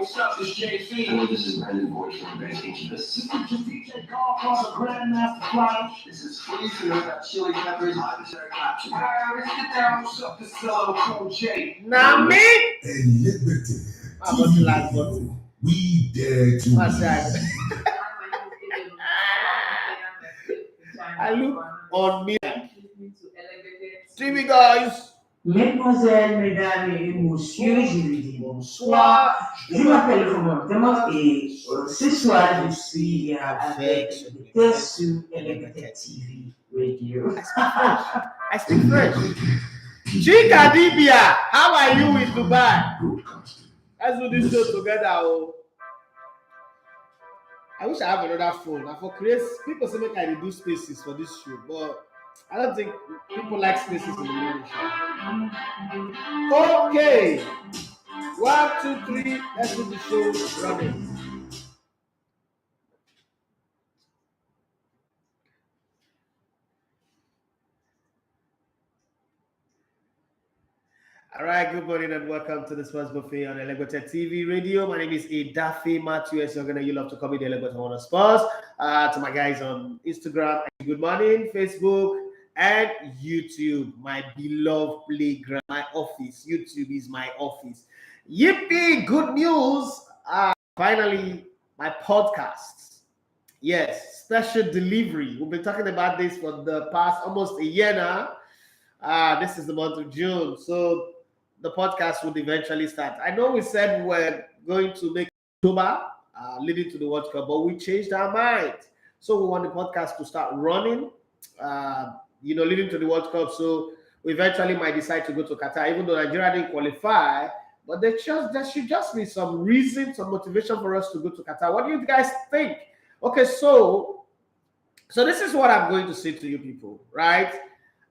what's up? It's JC. Hello, this is Brandon Boyd from Best This is DJ Godfather, Grandmaster Fly. This is Freezer, got chili peppers, hot and served caption. Alright, let's get down. What's up? This is Coach J. Now me. And Liberty. We dare to. What's that? I look on me. TV guys. Mademoiselle, mesdames et messieurs, je lui dis bonsoir. Je m'appelle Romain et ce soir, je suis avec le sur Elevated TV Radio. I speak French. Chica Dibia, how are you in Dubai? Let's do this show together. Oh. I wish I have another phone. And for people say make I do spaces for this show, but I don't think people like spaces in the morning show. Okay. 1, 2, 3. Let's do the show running. All right, good morning and welcome to the Spurs Buffet on Elevated TV Radio. My name is Edafe Matthew. As you love to call me the Elevated on Spurs. To my guys on Instagram, good morning, Facebook, and YouTube, my beloved playground, my office. YouTube is my office. Yippee! Good news! Finally, my podcast. Yes, special delivery. We've been talking about this for the past almost a year now. This is the month of June, so the podcast would eventually start. I know we said we're going to make October leading to the World Cup, but we changed our mind. So we want the podcast to start running, leading to the World Cup. So we eventually might decide to go to Qatar, even though Nigeria didn't qualify. But there should just be some reason, some motivation for us to go to Qatar. What do you guys think? Okay, so this is what I'm going to say to you people, right?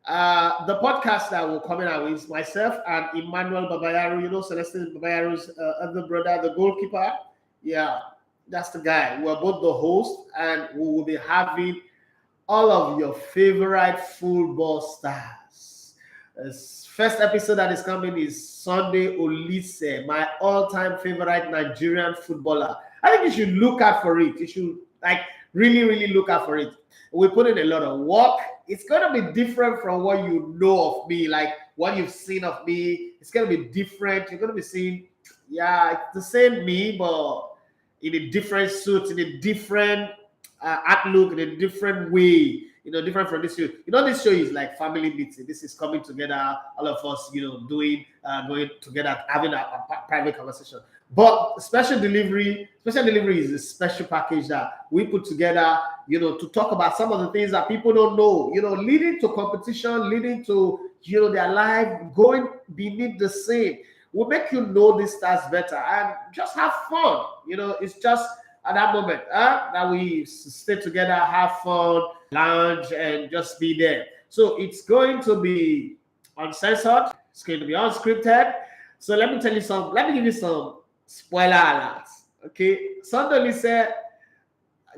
The podcast that will come in out is myself and Emmanuel Babayaro, Celestine Babayaro's other brother, the goalkeeper. Yeah, that's the guy. We're both the host, and we will be having all of your favorite football stars. This first episode that is coming is Sunday Olise, my all-time favorite Nigerian footballer. I think you should look out for it. You should really, really look out for it. We put in a lot of work. It's going to be different from what you know of me, like what you've seen of me. It's going to be different. You're going to be seeing, it's the same me, but in a different suit, in a different outlook, in a different way, different from this show. This show is like family meeting. This is coming together, all of us, going together, having a private conversation. But special delivery is a special package that we put together, to talk about some of the things that people don't know, leading to competition, leading to, their life going beneath the scene. We'll make you know these stars better and just have fun. It's just at that moment that we stay together, have fun, lounge, and just be there. So it's going to be uncensored. It's going to be unscripted. So let me give you some spoiler alerts. Okay, Sunday Olise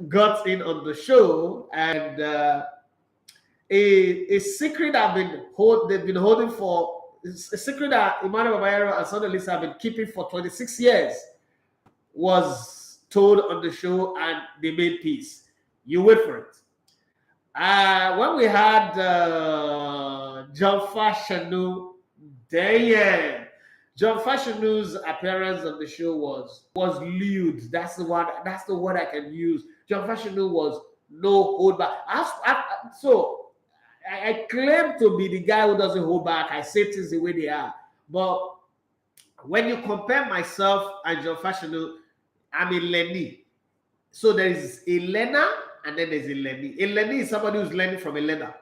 got in on the show, and a secret they've been holding for, a secret that Emmanuel Babayaro and Sunday Olise have been keeping for 26 years was told on the show, and they made peace. You wait for it. When we had John Fashanu, John Fashionu's appearance on the show was lewd. That's the word I can use. John Fashanu was no hold back. I claim to be the guy who doesn't hold back. I say things the way they are. But when you compare myself and John Fashanu, I'm a Lenny. So there is a learner and then there's a Lenny. A Lenny is somebody who's learning from a learner.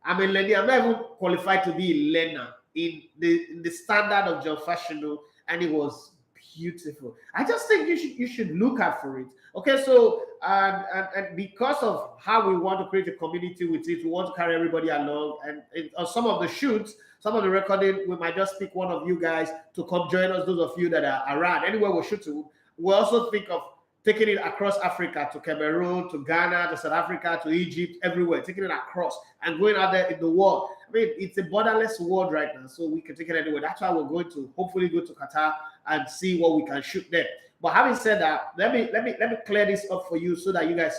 I'm a Lenny. I'm not even qualified to be a learner in the standard of John Fashanu, and it was beautiful. I just think you should look out for it. Okay, so and because of how we want to create a community with it, we want to carry everybody along. And on some of the shoots, some of the recording, we might just pick one of you guys to come join us. Those of you that are around, anywhere we're shooting, we also think of taking it across Africa, to Cameroon, to Ghana, to South Africa, to Egypt, everywhere, taking it across and going out there in the world. I mean, it's a borderless world right now, so we can take it anywhere. That's why we're going to hopefully go to Qatar and see what we can shoot there. But having said that, let me clear this up for you so that you guys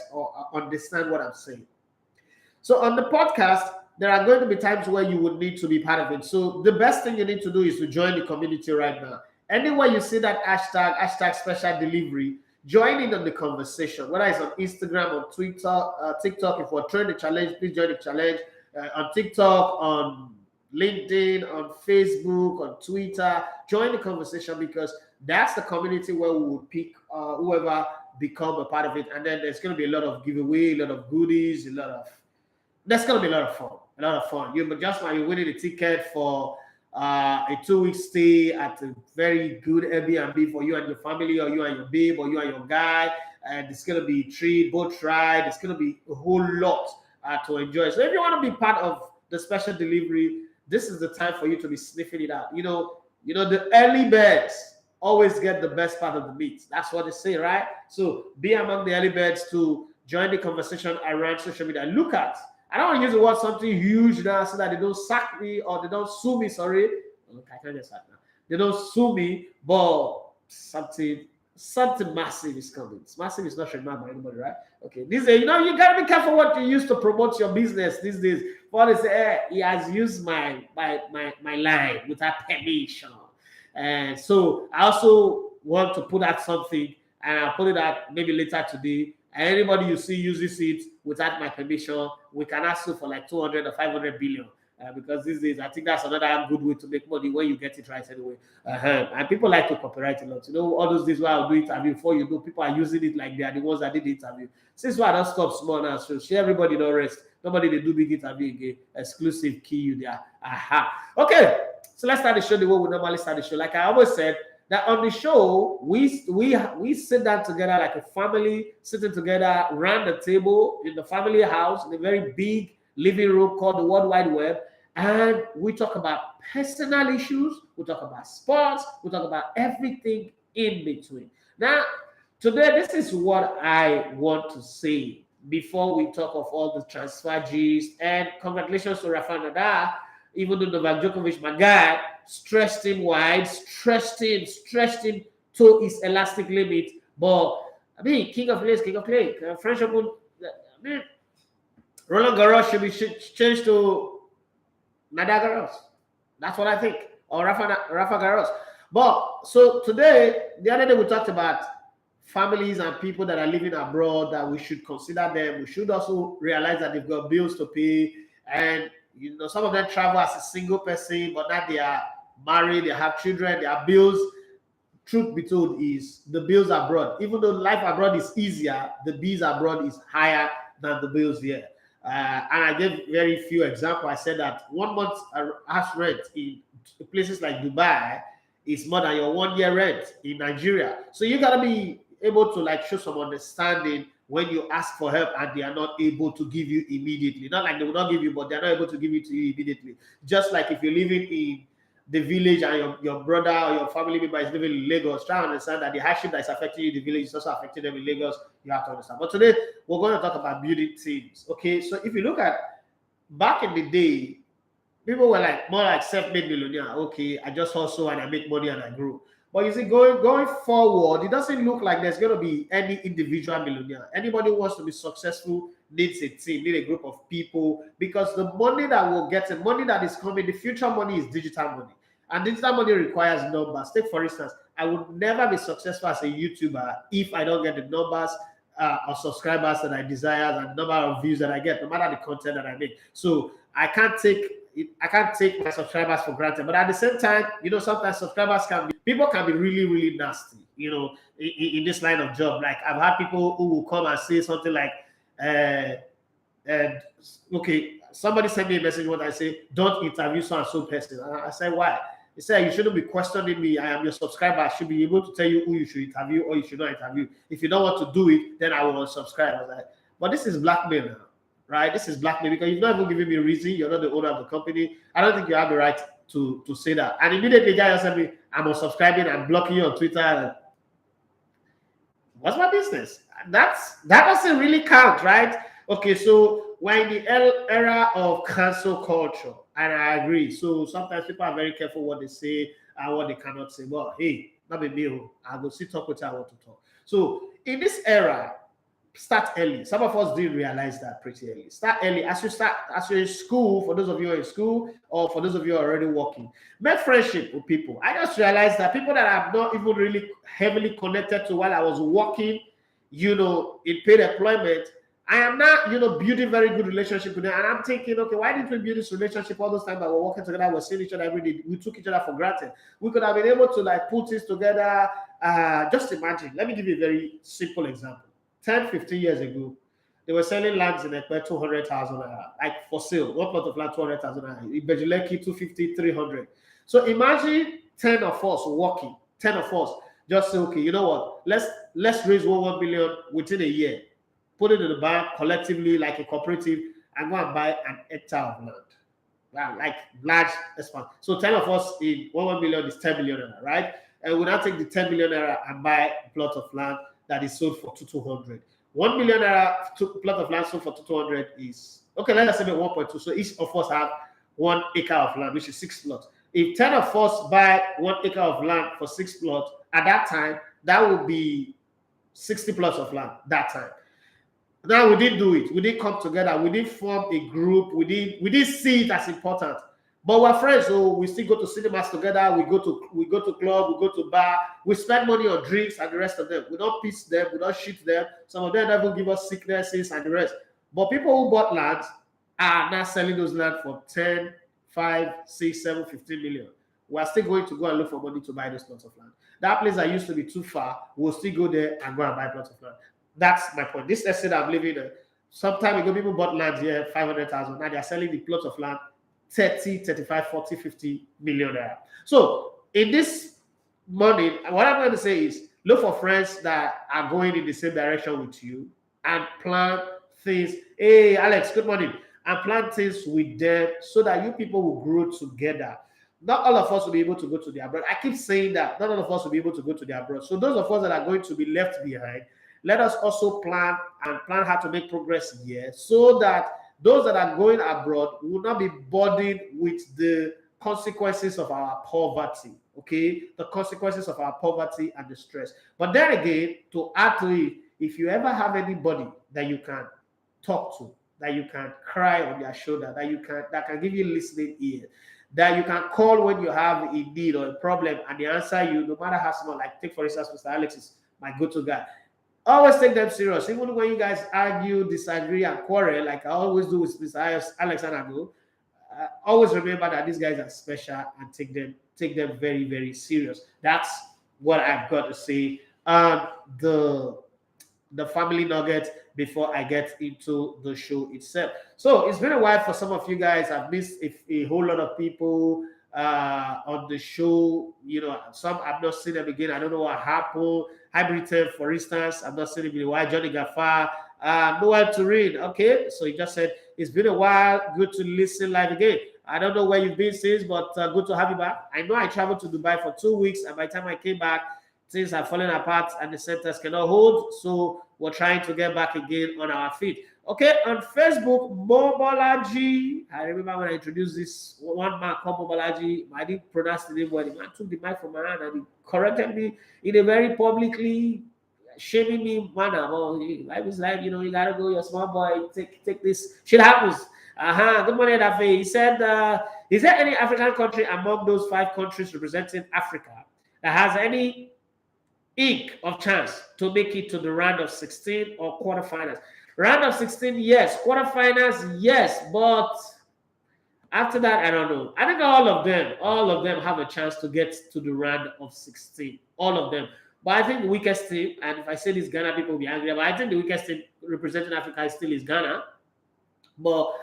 understand what I'm saying. So on the podcast, there are going to be times where you would need to be part of it. So the best thing you need to do is to join the community right now. Anywhere you see that hashtag special delivery, join in on the conversation, whether it's on Instagram, on Twitter, TikTok. If we're trying the challenge, please join the challenge. On TikTok, on LinkedIn, on Facebook, on Twitter, join the conversation, because that's the community where we will pick whoever become a part of it. And then there's going to be a lot of giveaway, a lot of goodies, there's going to be a lot of fun. You just might be winning a ticket for a 2-week stay at a very good Airbnb for you and your family, or you and your babe, or you and your guy. And it's going to be boat ride. It's going to be a whole lot to enjoy. So if you want to be part of the special delivery, this is the time for you to be sniffing it out. You know, the early birds always get the best part of the meat. That's what they say, right? So be among the early birds to join the conversation around social media. Look at, I don't want to use the word something huge now so that they don't sack me or they don't sue me, sorry. Look, I can't get sacked now. They don't sue me, but something massive is coming. Massive is not remembered by anybody, right? Okay. These days, you got to be careful what you use to promote your business these days. But they say, he has used my line without permission. And so I also want to put out something, and I'll put it out maybe later today. And anybody you see uses it without my permission, we can ask you for like 200 or 500 billion. Because these days, I think that's another good way to make money when you get it right anyway. And people like to copyright a lot. All those days where I'll do interview before people are using it like they are the ones that did the interview. Since why I don't stop small now, so share everybody don't rest. Nobody they do big interview again. Exclusive key you there. Okay, so let's start the show the way we normally start the show. Like I always said, that on the show, we sit down together like a family, sitting together around the table in the family house, in a very big living room called the World Wide Web. And we talk about personal issues, we talk about sports, we talk about everything in between. Now, today, this is what I want to say before we talk of all the transfer gist. And congratulations to Rafa Nadal, even though Novak Djokovic, my guy, stretched him wide, stretched him to his elastic limit. But, I mean, king of play. French Open, I mean, Roland Garros should be changed to Nadal Garros. That's what I think. Or Rafa Garros. But, so today, the other day we talked about families and people that are living abroad, that we should consider them. We should also realize that they've got bills to pay. And, some of them travel as a single person, but now they are married, they have children, they have bills. Truth be told is the bills abroad, even though life abroad is easier, the bills abroad is higher than the bills here. And I gave very few examples. I said that 1 month house rent in places like Dubai is more than your 1 year rent in Nigeria. So you got to be able to show some understanding when you ask for help and they are not able to give you immediately. Not like they will not give you, but they're not able to give it to you immediately. Just like if you're living in the village and your brother or your family member is living in Lagos, try to understand that the hardship that is affecting you in the village is also affecting them in Lagos. You have to understand. But today, we're going to talk about building teams. Okay, so if you look at back in the day, people were more like self-made millionaire. Okay, I just hustle and I make money and I grow. But you see, going forward, it doesn't look like there's going to be any individual millionaire. Anybody who wants to be successful needs a team, need a group of people, because the money that we're getting, money that is coming, the future money is digital money. And digital money requires numbers. Take, for instance, I would never be successful as a YouTuber if I don't get the numbers of subscribers that I desire and the number of views that I get, no matter the content that I make. So I can't take my subscribers for granted. But at the same time, sometimes subscribers people can be really, really nasty, in this line of job. Like I've had people who will come and say something like, okay, somebody sent me a message when I say, don't interview so and so person. And I say, why? He said, you shouldn't be questioning me. I am your subscriber. I should be able to tell you who you should interview or you should not interview. If you don't want to do it, then I will unsubscribe. I was like, but this is blackmail now, right? This is blackmail because you've not even given me a reason. You're not the owner of the company. I don't think you have the right to say that. And immediately, the guy said me, I'm unsubscribing and blocking you on Twitter. What's my business? That doesn't really count, right? Okay, so we're in the era of cancel culture, and I agree. So sometimes people are very careful what they say and what they cannot say. Well, hey, not be me. I go see talk with I want to talk. So in this era, start early. Some of us didn't realize that pretty early. Start early as you're in school, for those of you who are in school, or for those of you who are already working. Make friendship with people. I just realized that people that I'm not even really heavily connected to while I was working, in paid employment, I am not, building very good relationship with them. And I'm thinking, okay, why didn't we build this relationship all those times that we're working together, we're seeing each other every day, we took each other for granted. We could have been able to put this together. Just imagine, let me give you a very simple example. 10, 15 years ago, they were selling lands in Ekpe 200,000 like for sale. One plot of land 200,000 in Bejuleki 250, 300. So imagine 10 of us working, 10 of us just say, okay, you know what? Let's raise 1 million within a year, put it in the bank collectively like a cooperative, and go and buy an hectare of land. Wow, like large expansion. So 10 of us in 1 million is 10 million, right? And we now take the 10 million and buy a plot of land that is sold for 200. 1 million plot of land sold for 200 is okay. Let's say 1.2. So each of us have 1 acre of land, which is 6 plots. If 10 of us buy 1 acre of land for 6 plots, at that time that would be 60 plots of land. That time. Now we didn't do it. We didn't come together. We didn't form a group. We didn't see it as important. But we're friends, so we still go to cinemas together. We go to club, we go to bar. We spend money on drinks and the rest of them. We don't piss them, we don't shoot them. Some of them never give us sicknesses and the rest. But people who bought land are now selling those land for 10, 5, 6, 7, 15 million. We're still going to go and look for money to buy those plots of land. That place that used to be too far, we'll still go there and go and buy plots of land. That's my point. This estate I'm living in, some time ago, people bought land here, 500,000. Now they're selling the plots of land 30, 35, 40, 50 million naira. So in this money, what I'm going to say is look for friends that are going in the same direction with you and plan things. Hey, Alex, good morning. And plan things with them so that you people will grow together. Not all of us will be able to go to the abroad. I keep saying that. Not all of us will be able to go to the abroad. So those of us that are going to be left behind, let us also plan how to make progress here so that those that are going abroad will not be burdened with the consequences of our poverty, okay? The consequences of our poverty and the stress. But then again, to add to it, if you ever have anybody that you can talk to, that you can cry on their shoulder, that can give you listening ear, that you can call when you have a need or a problem and they answer you, no matter how small. Like take for instance, Mr. Alex is my go-to guy. Always take them serious. Even when you guys argue, disagree, and quarrel, like I always do with Mr. Alex and Ago, always remember that these guys are special and take them very, very serious. That's what I've got to say. The family nugget before I get into the show itself. So it's been a while for some of you guys. I've missed a whole lot of people on the show. Some I've not seen them again. I don't know what happened. Hybrid, for instance, I've not seen him in a while. Johnny Gafar, Noel to read. Okay, so he just said it's been a while. Good to listen live again. I don't know where you've been since, but good to have you back. I know I traveled to Dubai for 2 weeks, and by the time I came back, things have fallen apart and the centers cannot hold. So we're trying to get back again on our feet. Okay, on Facebook, Mobolaji. I remember when I introduced this one man called Mobolaji. I didn't pronounce the name well. The man took the mic from my hand and he corrected me in a very publicly shaming me manner. Oh, life is life, you gotta go, you're a small boy, take this. Shit happens. Good morning, Rafa. He said, is there any African country among those 5 countries representing Africa that has any ink of chance to make it to the round of 16 or quarterfinals? Round of 16, yes. Quarterfinals, yes. But after that, I don't know. I think all of them have a chance to get to the round of 16. All of them. But I think the weakest team, and if I say this Ghana, people will be angry, but I think the weakest team representing Africa still is Ghana. But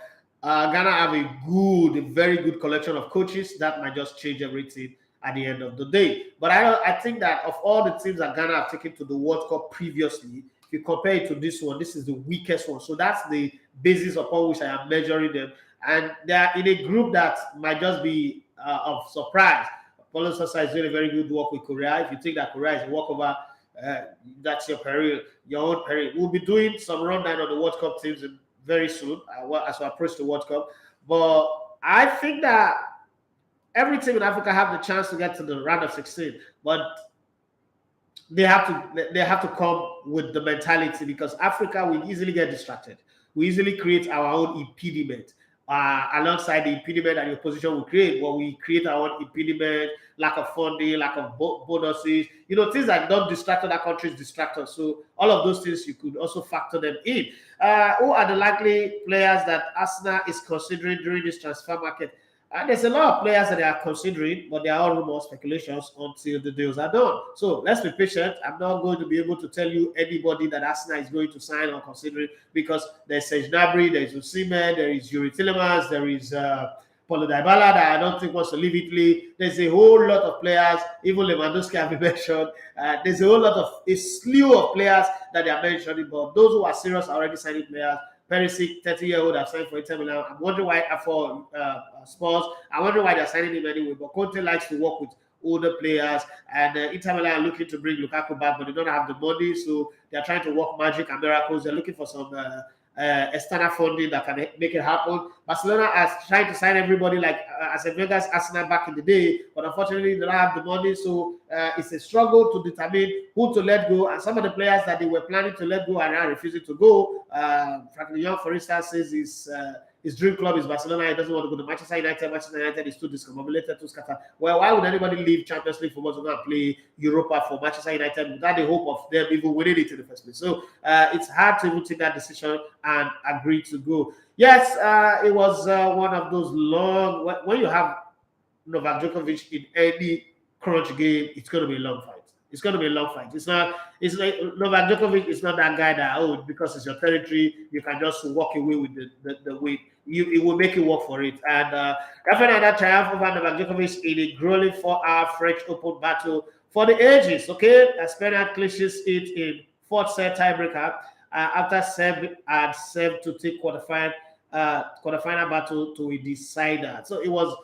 Ghana have a very good collection of coaches that might just change everything at the end of the day. But I think that of all the teams that Ghana have taken to the World Cup previously, if you compare it to this one, this is the weakest one. So that's the basis upon which I am measuring them. And they are in a group that might just be of surprise. Paulo Sosa is doing a very good work with Korea. If you think that Korea is a walkover, that's your own peril. We'll be doing some rundown on the World Cup teams very soon as we approach the World Cup. But I think that every team in Africa have the chance to get to the round of 16. But they have to come with the mentality, because Africa will easily get distracted. We easily create our own impediment. Alongside the impediment that the opposition will create, well, we create our own impediment, lack of funding, lack of bonuses, things that don't distract other countries distract us. So all of those things, you could also factor them in. Who are the likely players that Arsenal is considering during this transfer market? There's a lot of players that they are considering, but they are all rumors, speculations until the deals are done. So let's be patient. I'm not going to be able to tell you anybody that Arsenal is going to sign or considering, because there's Serge Gnabry, there's Osimhen, there is Yuri Tillemans, there is Paulo Dybala that I don't think wants to leave Italy. There's a whole lot of players, even Lewandowski have been mentioned. There's a slew of players that they are mentioning, but those who are serious are already signing players. Perisic, 30-year-old, have signed for Inter Milan. I'm wondering why for Spurs. I wonder why they're signing him anyway. But Conte likes to work with older players, and Inter Milan are looking to bring Lukaku back, but they don't have the money, so they're trying to work magic and miracles. They're looking for some external funding that can make it happen. Barcelona are trying to sign everybody like as a Vegas Arsenal back in the day, but unfortunately they don't have the money, so it's a struggle to determine who to let go. And some of the players that they were planning to let go are now refusing to go. Frankie Young, for instance, says his dream club is Barcelona. He doesn't want to go to Manchester United. Manchester United is too discombobulated, too scattered. Well, why would anybody leave Champions League football to go and play Europa for Manchester United without the hope of them even winning it in the first place? So it's hard to even take that decision and agree to go. Yes, it was one of those long, when you have Novak Djokovic in any crunch game, it's going to be a long fight. It's going to be a long fight. It's like Novak Djokovic is not that guy that, because it's your territory, you can just walk away with the win. It will make you work for it. And Rafa Nadal triumph over Novak Djokovic in a grueling 4-hour French Open battle for the ages. Okay, Spaniard clinches it in fourth set tiebreaker after serve to take quarterfinal battle to a decider. So it was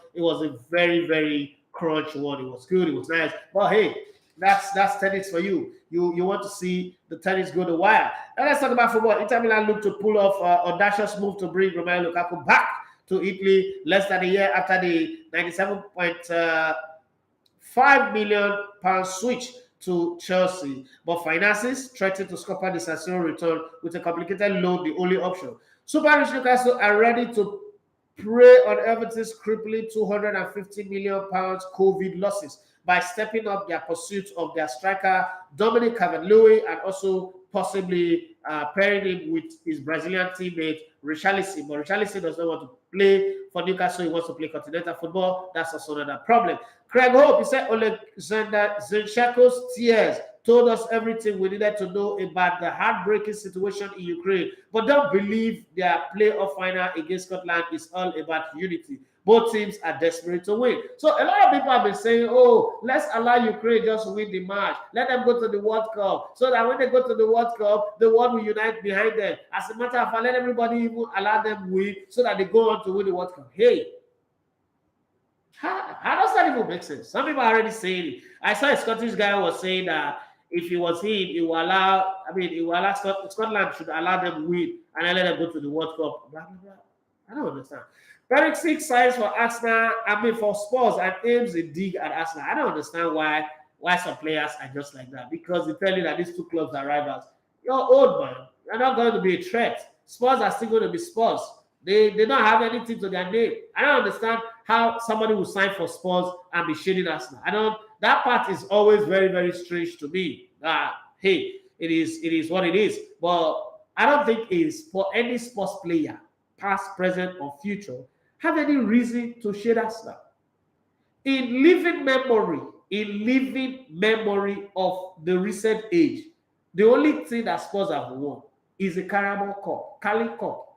a very, very crunch one. It was good. It was nice. But hey, that's tennis for you. You want to see the tennis go the wire. Now let's talk about football. Inter Milan look to pull off audacious move to bring Romelu Lukaku back to Italy less than a year after the £97.5 million switch to Chelsea. But finances threaten to scupper the San Siro return with a complicated loan, the only option. Super rich Newcastle are ready to prey on Everton's crippling £250 million COVID losses by stepping up their pursuit of their striker Dominic Calvert-Lewin, and also possibly pairing him with his Brazilian teammate Richarlison. But Richarlison does not want to play for Newcastle. He wants to play continental football. That's also another problem. Craig Hope, he said Alexander Zinchenko's tears told us everything we needed to know about the heartbreaking situation in Ukraine. But don't believe their playoff final against Scotland is all about unity. Both teams are desperate to win. So a lot of people have been saying, let's allow Ukraine just win the match. Let them go to the World Cup. So that when they go to the World Cup, the world will unite behind them. As a matter of fact, let everybody even allow them win so that they go on to win the World Cup. Hey, how does that even make sense? Some people are already saying it. I saw a Scottish guy was saying that if he was him, he will allow Scotland should allow them win and then let them go to the World Cup. Blah, blah, blah. I don't understand. Perisic signs for Arsenal, for Spurs, and aims a dig at Arsenal. I don't understand why some players are just like that, because they tell you that these two clubs are rivals. You're old, man. You're not going to be a threat. Spurs are still going to be Spurs. They don't have anything to their name. I don't understand how somebody will sign for Spurs and be shading Arsenal. That part is always very, very strange to me. Hey, it is what it is. But I don't think it is for any sports player, past, present, or future, have any reason to shade Arsenal. In living memory of the recent age, the only thing that Spurs have won is the Carabao Cup, Cali Cup.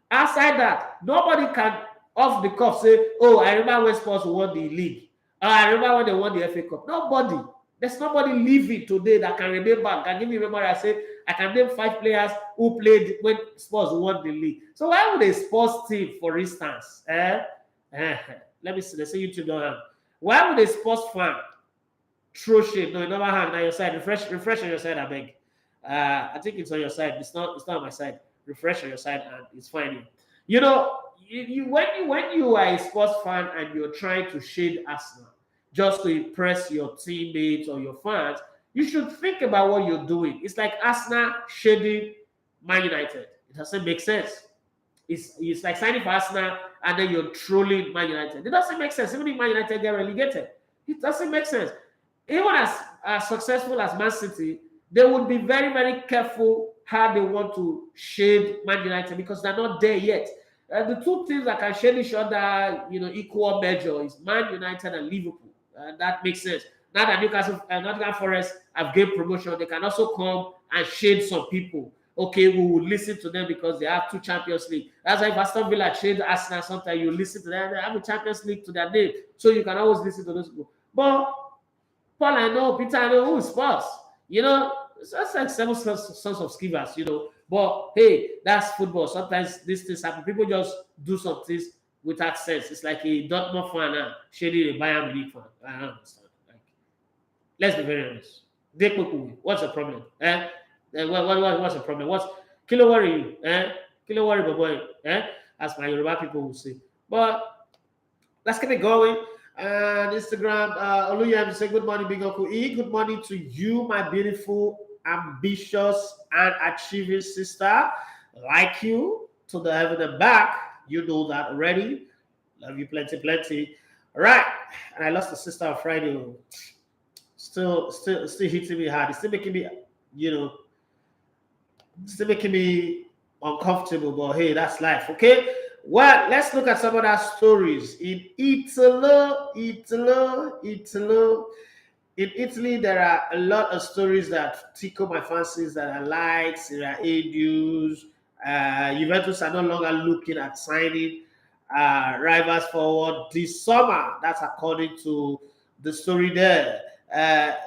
Outside that, nobody can off the cuff say, I remember when Spurs won the league. I remember when they won the FA Cup. Nobody. There's nobody living today that can remember, can give me memory. I can name 5 players who played when Spurs won the league. So why would a Spurs team, for instance, let me see, they say YouTube don't have. Why would a Spurs fan throw shit? No, it never hang on your side. Refresh on your side, I beg. I think it's on your side. It's not on my side. Refresh on your side and it's fine. When you are a Spurs fan and you're trying to shade Arsenal just to impress your teammates or your fans, You should think about what you're doing. It's like Arsenal shading Man United. It doesn't make sense. It's like signing for Arsenal and then you're trolling Man United. It doesn't make sense. Even if Man United get relegated, it doesn't make sense. Even as successful as Man City, they would be very, very careful how they want to shade Man United because they're not there yet. The two teams that can shade each other, equal measure is Man United and Liverpool. That makes sense. Now that Newcastle and Nottingham Forest have gained promotion, they can also come and shade some people. Okay, we will listen to them because they have 2 Champions League. That's why if Aston Villa shade Arsenal, sometimes you listen to them. They have a Champions League to their name, so you can always listen to those people. But Paul, I know, Peter, I know, who is Spurs? It's just like 7 sons of skivers, But hey, that's football. Sometimes these things happen. People just do some things without sense. It's like a Dortmund fan shading a Bayern Munich fan. I don't understand. Let's be very honest. What's the problem? What's the problem? What's kilo worry you? Kilo worry, boy. As my Yoruba people will say. But let's keep it going. And Instagram, Oluya say good morning, Big Uncle E. Good morning to you, my beautiful, ambitious, and achieving sister. Like you to the heaven and back. You know that already. Love you plenty, plenty. All right. And I lost a sister on Friday. Still hitting me hard. It's still making me, still making me uncomfortable. But hey, that's life. Okay. Well, let's look at some of our stories. In Italy, there are a lot of stories that tickle my fancies that I like. Serie A news. Juventus are no longer looking at signing rivals forward this summer. That's according to the story there.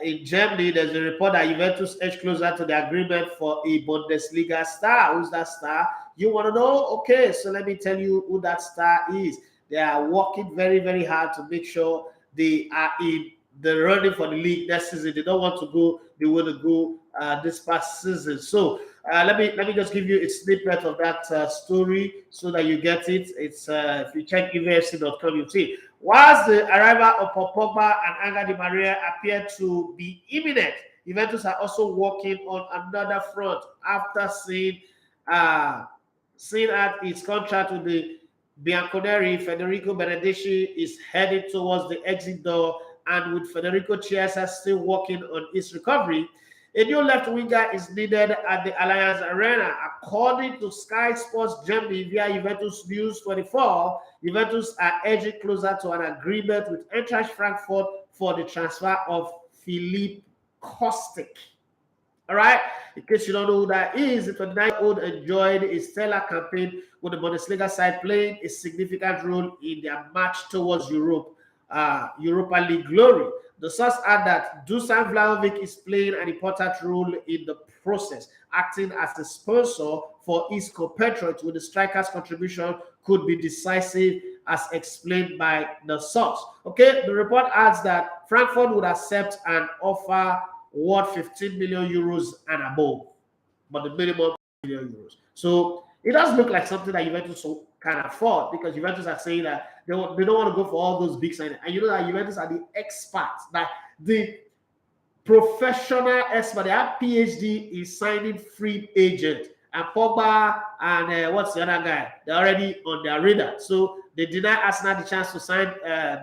In Germany, there's a report that Juventus edged closer to the agreement for a Bundesliga star. Who's that star? You want to know? Okay, so let me tell you who that star is. They are working very, very hard to make sure they are in the running for the league next season. They don't want to go. They want to go this past season. So let me just give you a snippet of that story so that you get it. It's if you check evfc.com, you see. Whilst the arrival of Pogba and Angel Di Maria appear to be imminent, Juventus are also working on another front after seeing out its contract with the Bianconeri. Federico Benedicci is heading towards the exit door, and with Federico Chiesa still working on his recovery, a new left winger is needed at the Allianz Arena. According to Sky Sports Germany via Juventus News 24, Juventus are edging closer to an agreement with Eintracht Frankfurt for the transfer of Philippe Kostic. All right, in case you don't know who that is, the 29-year-old enjoyed a stellar campaign with the Bundesliga side, playing a significant role in their march towards Europa League glory. The source add that Dusan Vlahovic is playing an important role in the process, acting as a sponsor for his compatriots, with the striker's contribution could be decisive, as explained by the source. Okay, the report adds that Frankfurt would accept an offer worth 15 million euros and above, but the minimum million euros. So it does look like something that Juventus can afford, because Juventus are saying that they don't want to go for all those big signings. And you know that Juventus are the experts, that the professional expert, they have PhD in signing free agent. And Pogba and what's the other guy? They're already on their radar. So they deny Arsenal the chance to sign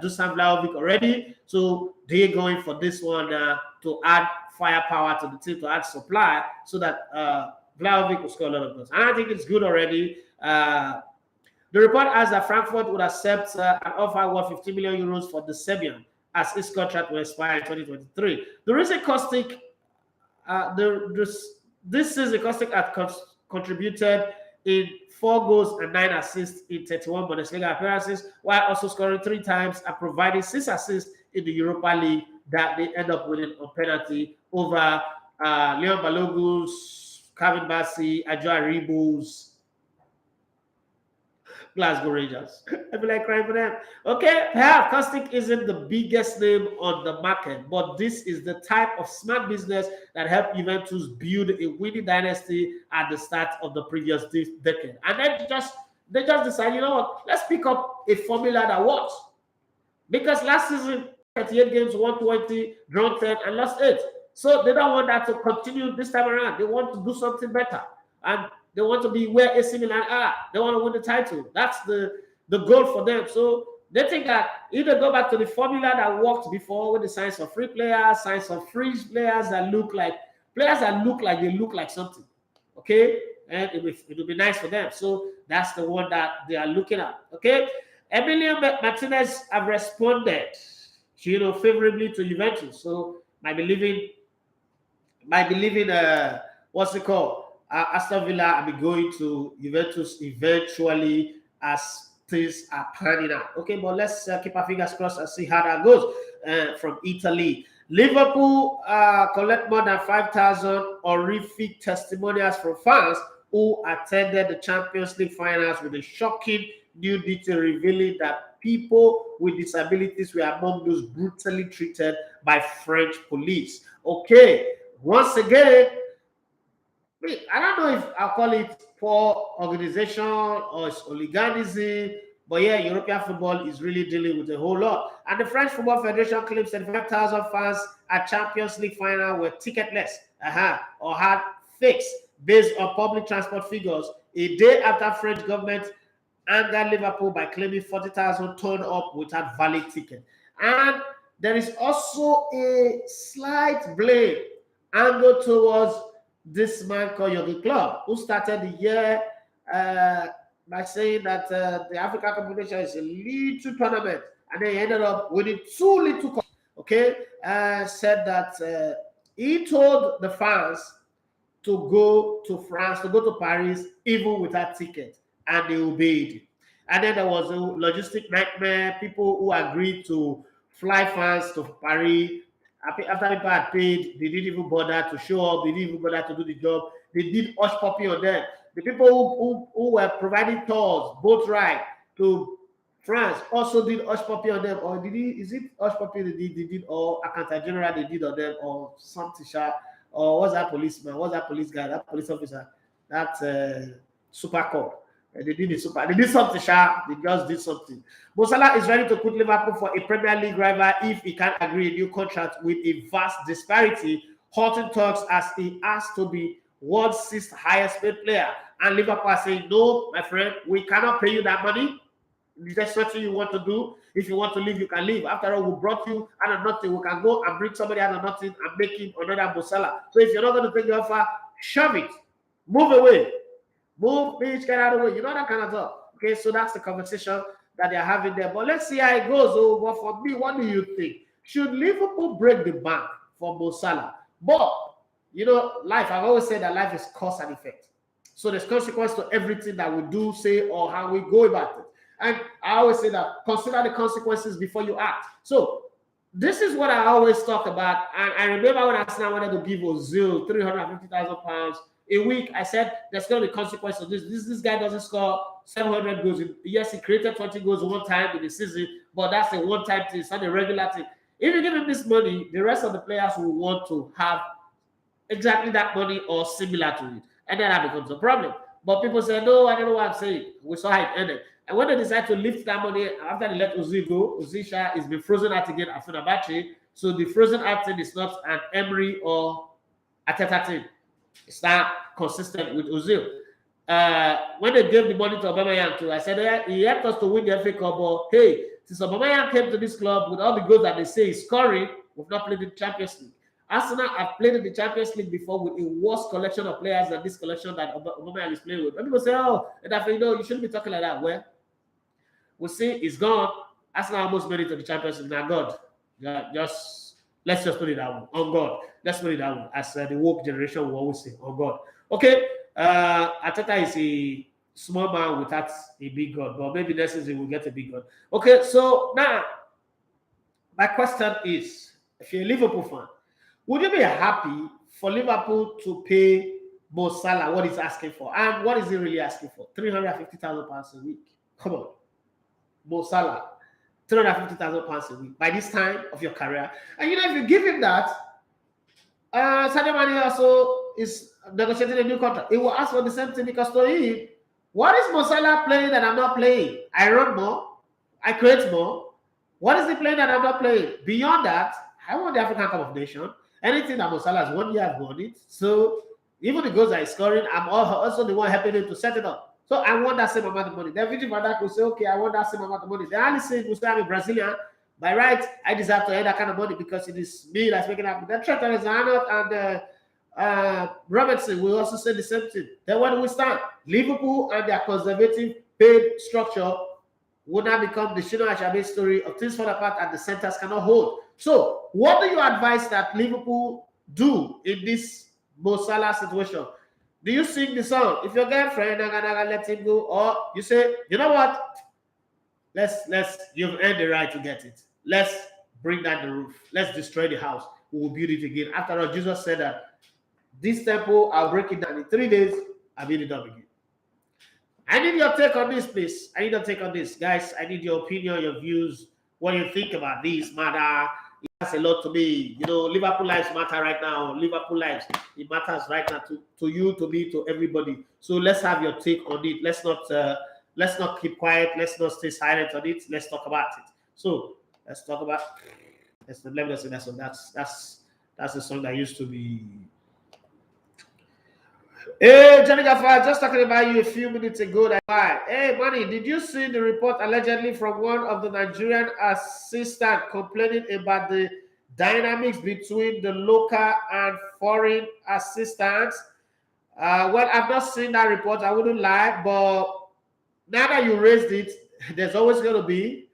Dusan Vlahovic already. So they're going for this one to add firepower to the team, to add supply, so that Vlahovic will score a lot of goals. And I think it's good already. The report adds that Frankfurt would accept an offer worth 50 million euros for the Serbian, as his contract will expire in 2023. The recent Kostic, this season, Kostic had contributed in 4 goals and 9 assists in 31 Bundesliga appearances, while also scoring 3 times and providing 6 assists in the Europa League that they end up winning on penalty over Leon Balogus, Calvin Bassey, Adjoa Ribos, Glasgow Rangers. I feel like crying for them. Okay, perhaps Kostic isn't the biggest name on the market, but this is the type of smart business that helped Juventus build a winning dynasty at the start of the previous decade. And then they just decide, you know what, let's pick up a formula that works. Because last season, 38 games, 120, drawn 10, and lost 8. So they don't want that to continue this time around. They want to do something better. And they want to be where AC Milan are. They want to win the title. That's the goal for them. So they think that either go back to the formula that worked before with the signs of free players, signs of free players that look like they look like something. Okay? And it will be nice for them. So that's the one that they are looking at. Okay? Emilio Martinez have responded, favorably to Juventus. So might be leaving what's it called? Aston Villa. I'll be going to Juventus eventually as things are panning out. Okay, but let's keep our fingers crossed and see how that goes. From Italy, Liverpool collect more than 5,000 horrific testimonials from fans who attended the Champions League finals, with a shocking new detail revealing that people with disabilities were among those brutally treated by French police. Okay, once again, I don't know if I'll call it poor organization or it's hooliganism, but yeah, European football is really dealing with a whole lot. And the French Football Federation claims that 5,000 fans at Champions League final were ticketless or had fakes based on public transport figures a day after French government angered Liverpool by claiming 40,000 turned up without valid ticket. And there is also a slight blame angle towards this man called Jurgen Klopp, who started the year by saying that the African competition is a little tournament, and then he ended up winning 2 little cups. Okay, said that he told the fans to go to France, to go to Paris, even without ticket, and they obeyed him. And then there was a logistic nightmare. People who agreed to fly fans to Paris, after people had paid, they didn't even bother to show up. They didn't even bother to do the job. They did hush puppy on them. The people who were providing tours, boat ride to France, also did hush puppy on them. Or is it hush puppy they did, or Accountant General they did on them, or something, or what's that policeman? What's that police guy? That police officer? That super cop. They did something, they just did something. Mo Salah is ready to put Liverpool for a Premier League rival if he can agree a new contract with a vast disparity, halting talks as he has to be world's 6th highest paid player. And Liverpool are saying, no, my friend, we cannot pay you that money. Is there something you want to do? If you want to leave, you can leave. After all, we brought you out of nothing. We can go and bring somebody out of nothing and make him another Mo Salah. So if you're not going to take the offer, shove it. Move away. Move, bitch, get out of the way. You know that kind of stuff. Okay, so that's the conversation that they're having there. But let's see how it goes. Oh, but for me, what do you think? Should Liverpool break the bank for Mo Salah? But, life, I've always said that life is cause and effect. So there's consequence to everything that we do, say, or how we go about it. And I always say that consider the consequences before you act. So this is what I always talk about. And I remember when Arsenal wanted to give Ozil £350,000 a week, I said there's going to be consequences of this. This guy doesn't score 700 goals. Yes, he created 20 goals one time in the season, but that's a one-time thing. It's not a regular thing. If you give him this money, the rest of the players will want to have exactly that money or similar to it. And then that becomes a problem. But people say, no, I don't know what I'm saying. We saw how it ended. And when they decide to lift that money, after they let Ozil go, Ozil is been frozen out again at Fenerbahce. So the frozen out thing is not an Emery or Arteta thing. It's not consistent with Ozil. When they gave the money to Aubameyang too, I said he helped us to win the FA Cup. But hey, since Aubameyang came to this club with all the goals that they say he's scoring, we've not played in the Champions League. Arsenal have played in the Champions League before with a worse collection of players than this collection that Aubameyang is playing with. When people say, "Oh, you shouldn't be talking like that." Well, we see he's gone. Arsenal almost made it to the Champions League. Now, God, let's just put it that way. On God. Let's put it that way. As the woke generation will always say, on God. Okay. Arteta is a small man without a big God. But maybe next season we'll get a big God. Okay. So now, my question is, if you're a Liverpool fan, would you be happy for Liverpool to pay Mo Salah what he's asking for? And what is he really asking for? £350,000 a week. Come on. Mo Salah. £350,000 a week by this time of your career. And if you give him that, Sadio Mane also is negotiating a new contract. He will ask for the same thing because to him, what is Mo Salah playing that I'm not playing? I run more. I create more. What is he playing that I'm not playing? Beyond that, I want the African Cup of Nations. Anything that Mo Salah has won, I've won it. So even the goals I'm scoring, I'm also the one helping him to set it up. So I want that same amount of money. Then Virgil van Dijk will say, okay, I want that same amount of money. Then Alisson will say, I'm a Brazilian. By right, I deserve to earn that kind of money because it is me that's making it happen. Then Trent Alexander and Robertson will also say the same thing. Then where do we stand? Liverpool and their conservative paid structure will now become the Shino Achabe story of things fall apart and the centers cannot hold. So, what do you advise that Liverpool do in this Mo Salah situation? Do you sing the song? If your girlfriend naga let him go, or you say, you know what? You've earned the right to get it. Let's bring down the roof. Let's destroy the house. We will build it again. After all, Jesus said that this temple, I'll break it down in 3 days. I'll build it up again. I need your take on this, please. I need your take on this. Guys, I need your opinion, your views, what you think about this matter. It has a lot to me. You know, Liverpool lives matter right now. Liverpool lives, it matters right now to you, to me, to everybody. So let's have your take on it. Let's not keep quiet. Let's not stay silent on it. Let's talk about it. So let's talk about. Let me just say that song. That's the song that used to be. Hey, Johnny Gaffa, just talking about you a few minutes ago. Hey, Manny, did you see the report allegedly from one of the Nigerian assistants complaining about the dynamics between the local and foreign assistants? Well, I've not seen that report. I wouldn't lie, but now that you raised it, there's always going to be.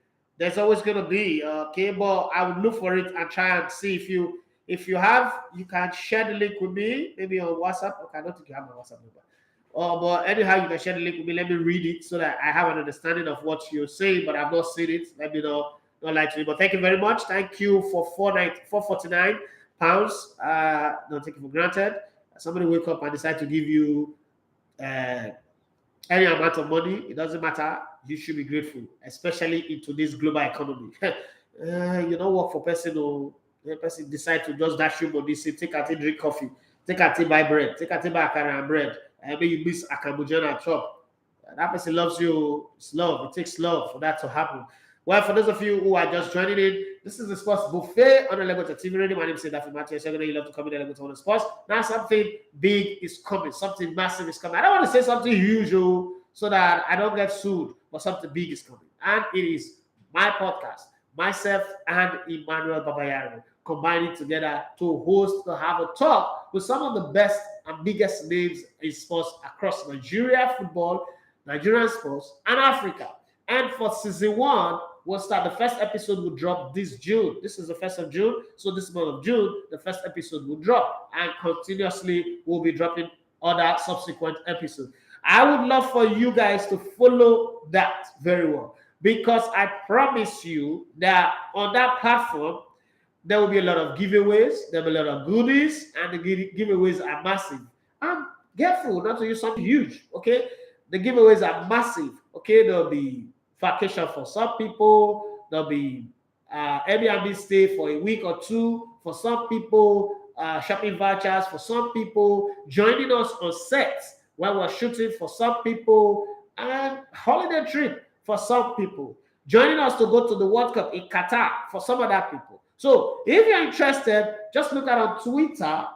Okay, but I would look for it and try and see if you have, you can share the link with me, maybe on WhatsApp. Okay, I don't think you have my WhatsApp number. But anyhow, you can share the link with me. Let me read it so that I have an understanding of what you're saying, but I've not seen it. Let me know. Not lie to you. But thank you very much. Thank you for £449. Don't take it for granted. Somebody wake up and decide to give you any amount of money. It doesn't matter. You should be grateful, especially in today's global economy. You don't work for person who. The person decide to just dash you money, say, take a tea, drink coffee, take a tea, buy bread, take a tea, buy akara and bread, and maybe you miss akamujana and chop. That person loves you. It's love. It takes love for that to happen. Well, for those of you who are just joining in, this is the Sports Buffet on the Lego TV Radio. My name is Dafi Matthew. So you love to come in the Lego on the Sports. Now something big is coming. Something massive is coming. I don't want to say something huge so that I don't get sued, but something big is coming. And it is my podcast, myself and Emmanuel Babayaro, combining together to have a talk with some of the best and biggest names in sports across Nigeria football, Nigerian sports, and Africa. And for season 1, we'll start. The first episode will drop this June. This is the 1st of June. So this month of June, the first episode will drop. And continuously, we'll be dropping other subsequent episodes. I would love for you guys to follow that very well. Because I promise you that on that platform, there will be a lot of giveaways, there will be a lot of goodies, and the giveaways are massive. I'm careful not to use something huge, okay? The giveaways are massive, okay? There'll be vacation for some people, there'll be Airbnb stay for a week or 2 for some people, shopping vouchers for some people, joining us on sets when we're shooting for some people, and holiday trip for some people, joining us to go to the World Cup in Qatar for some other people. So if you're interested, just look at on Twitter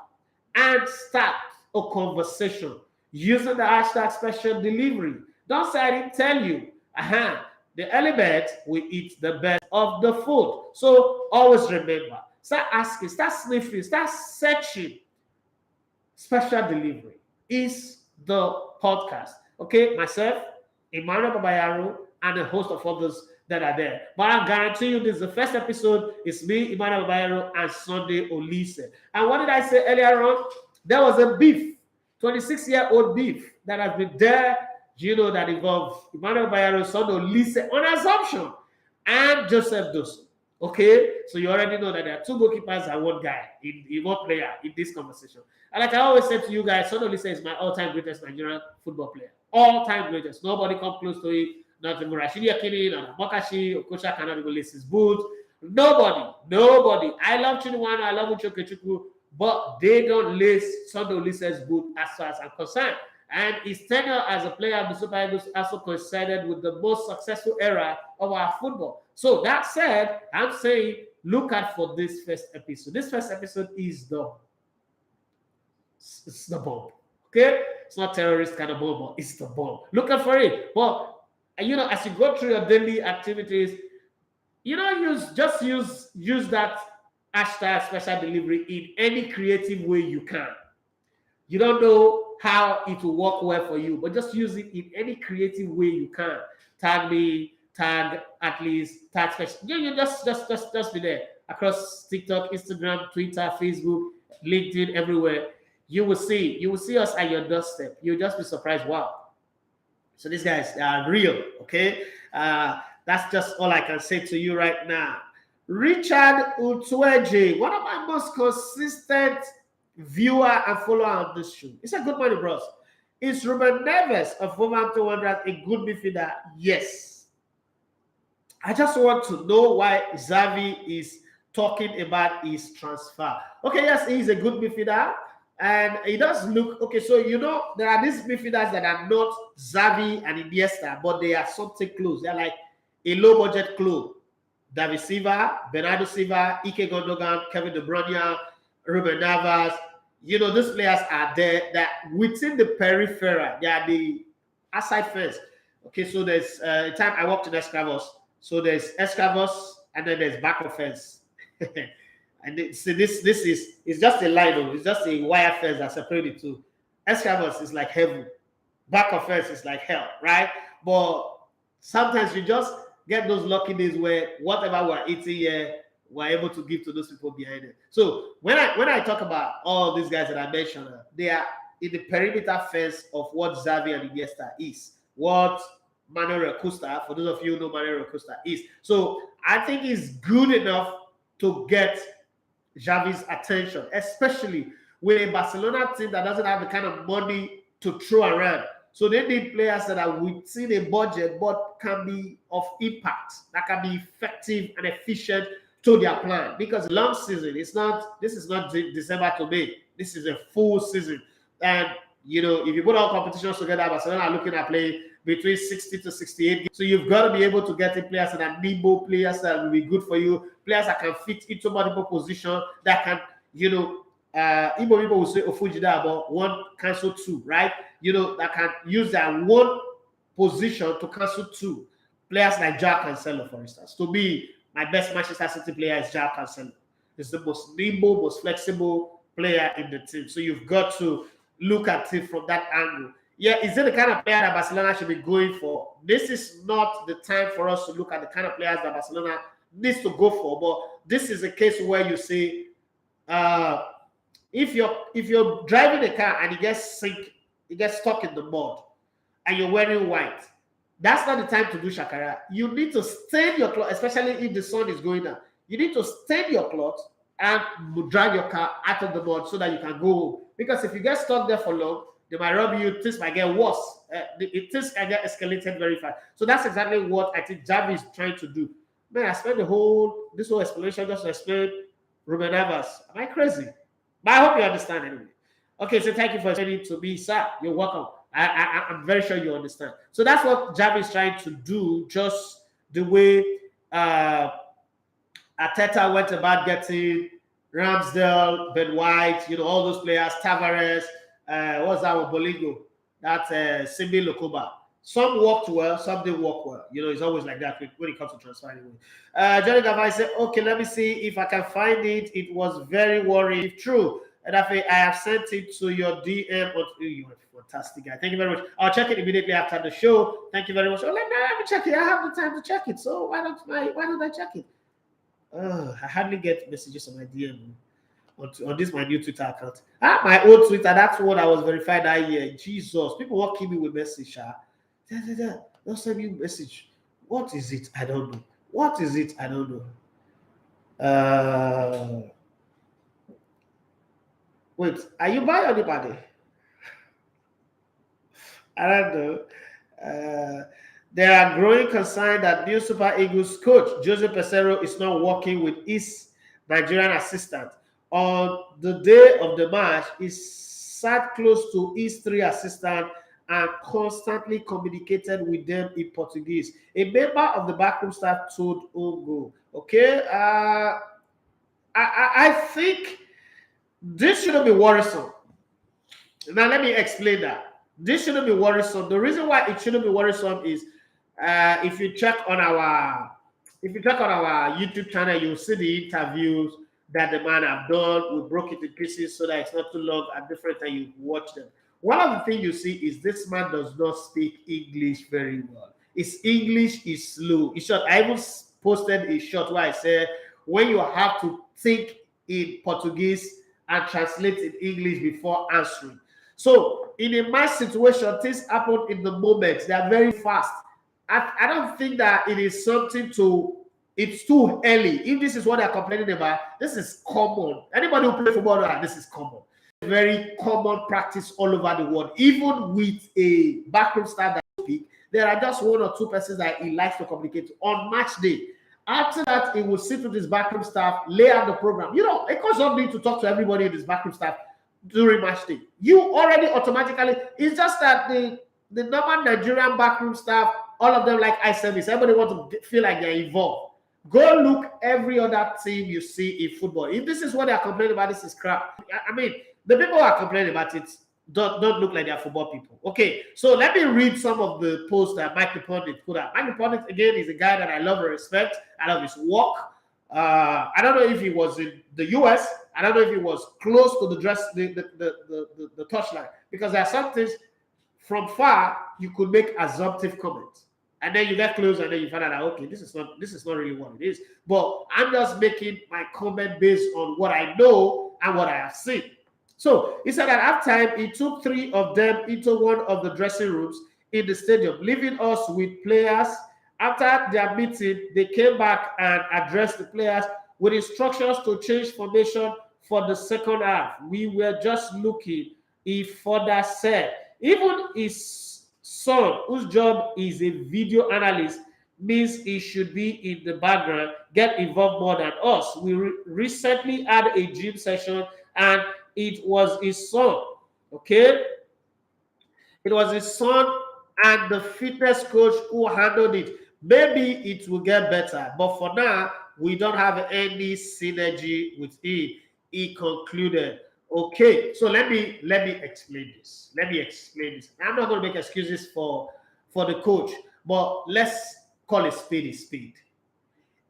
and start a conversation using the hashtag special delivery. Don't say I didn't tell you. The early bird will eat the best of the food. So always remember, start asking, start sniffing, start searching. Special delivery is the podcast. Okay, myself, Emmanuel Babayaro, and a host of others that are there. But I guarantee you this is the first episode. It's me, Emmanuel Babayaro, and Sunday Olise. And what did I say earlier on? There was a beef, 26-year-old beef that has been there, you know, that involved Emmanuel Babayaro, Sunday Olise on assumption, and Joseph Dosu. Okay? So you already know that there are 2 goalkeepers and 1 guy, in 1 player in this conversation. And like I always said to you guys, Sunday Olise is my all-time greatest Nigerian football player. All-time greatest. Nobody come close to it. Not even Rashidi Akini, not Mokashi, Okocha cannot even lace his boots. Nobody. I love Chinuwano, I love Uchokechuku, but they don't lace Sunday Olise's boot as far as I'm concerned. And his tenure as a player of the Super Eagles also coincided with the most successful era of our football. So that said, I'm saying look out for this first episode. This first episode is it's the bomb. Okay, it's not terrorist kind of bomb, but it's the bomb. Look out for it. But as you go through your daily activities, use that hashtag special delivery in any creative way you can. You don't know how it will work well for you, but just use it in any creative way you can. Tag me, tag at least, tag special. Just be there across TikTok, Instagram, Twitter, Facebook, LinkedIn, everywhere. You will see us at your doorstep. You'll just be surprised. Wow. So these guys are real. Okay. That's just all I can say to you right now. Richard Utueje, one of my most consistent viewer and follower on this show. It's a good money, bros. Is Ruben Neves of Wolverhampton Wanderers a good midfielder? Yes. I just want to know why Xavi is talking about his transfer. Okay, yes, he's a good midfielder. And he does look okay. So there are these midfielders that are not Xavi and Iniesta, but they are something close. They're like a low budget club. David Silva, Bernardo Silva, Ike Gundogan, Kevin De Bruyne, Ruben Neves. These players are there that within the periphery. They are the outside fence. Okay, so there's a time I worked in Escravos. So there's Escravos and then there's back of fence. And this is just a line, it's just a wire fence that separates the two. Escravos is like heaven, back of fence is like hell, right? But sometimes you just get those lucky days where whatever we're eating here, we're able to give to those people behind it. So when I talk about all these guys that I mentioned, they are in the perimeter fence of what Xavi and Iniesta is, what Manuel Costa, for those of you who know Manuel Costa is. So I think it's good enough to get Xavi's attention, especially with a Barcelona team that doesn't have the kind of money to throw around. So they need players that are within a budget but can be of impact, that can be effective and efficient to their plan. Because long season, this is not December to May. This is a full season. And if you put all competitions together, Barcelona are looking at playing between 60 to 68 games. So you've got to be able to get in players that are nimble, players that will be good for you, players that can fit into multiple positions, that can, Igbo people will say Ofujida, but one cancel two, right? That can use that one position to cancel two. Players like Jack Cancelo, for instance. To me, my best Manchester City player is Jack Cancelo. He's the most nimble, most flexible player in the team. So you've got to look at it from that angle. Yeah, is it the kind of player that Barcelona should be going for? This is not the time for us to look at the kind of players that Barcelona needs to go for. But this is a case where you say, if you're driving a car and it gets stuck in the mud, and you're wearing white, that's not the time to do shakara. You need to stain your cloth, especially if the sun is going down. You need to stain your cloth and drag your car out of the mud so that you can go home. Because if you get stuck there for long, they might rob you. Things might get worse. Things can get escalated very fast. So that's exactly what I think Xavi is trying to do. Man, I spent this whole explanation just to explain Ruben Neves. Am I crazy? But I hope you understand anyway. Okay, so thank you for explaining to me, sir. You're welcome. I'm very sure you understand. So that's what Xavi is trying to do, just the way Arteta went about getting Ramsdale, Ben White, all those players, Tavares, what's that one, Bolingo, that's Simbi Lokoba. Some worked well, some didn't work well. It's always like that when it comes to transfer anyway. Johnny Gavai said, okay, let me see if I can find it. It was very worrying. If true, and I have sent it to your DM. You are a fantastic guy. Thank you very much. I'll check it immediately after the show. Thank you very much. Oh, let me check it. I have the time to check it. So why don't I check it? I hardly get messages on my DM on this my new Twitter account. My old Twitter, that's what I was verified that year. Jesus, people walking me with message. Don't send me a message. What is it? I don't know. What is it? I don't know. Wait, are you buying anybody? I don't know. There are growing concern that new Super Eagles coach Jose Peseiro is not working with his Nigerian assistant. On the day of the match, he sat close to his three assistants and constantly communicated with them in Portuguese. A member of the backroom staff told Ogo, okay, I think this shouldn't be worrisome. Now, let me explain that. This shouldn't be worrisome. The reason why it shouldn't be worrisome is if you check on our YouTube channel, you'll see the interviews that the man have done. We broke it in pieces so that it's not too long and different and you watch them. One of the things you see is this man does not speak English very well. His English is slow. It's short. I even posted a short where I said when you have to think in Portuguese and translate in English before answering. So in a match situation, things happen in the moment. They are very fast. I don't think that it is something it's too early. If this is what they're complaining about, this is common. Anybody who plays football, this is common. Very common practice all over the world. Even with a backroom staff that speak, there are just one or two persons that he likes to communicate to on match day. After that, he will sit with his backroom staff, lay out the program. You know, a coach don't need to talk to everybody in his backroom staff during match day. You already automatically, it's just that the normal Nigerian backroom staff, all of them like eye service. Everybody wants to feel like they're involved. Go look every other team you see in football. If this is what they're complaining about, this is crap. I mean, the people who are complaining about it don't look like they're football people. Okay, so let me read some of the posts that Mike the Pundit put out. Mike the Pundit, again, is a guy that I love and respect. I love his work. I don't know if he was in the US. I don't know if he was close to the touchline, because there are some things from far you could make assumptive comments, and then you get close and then you find out that, okay, this is not really what it is. But I'm just making my comment based on what I know and what I have seen. So he said at halftime, he took 3 of them into one of the dressing rooms in the stadium, leaving us with players. After their meeting, they came back and addressed the players with instructions to change formation for the second half. We were just looking, he further said. Even his son, whose job is a video analyst, means he should be in the background, get involved more than us. We recently had a gym session and it was his son, okay? It was his son and the fitness coach who handled it. Maybe it will get better, but for now, we don't have any synergy with it, he concluded. Okay, so let me explain this. I'm not going to make excuses for the coach, but let's call a spade a spade.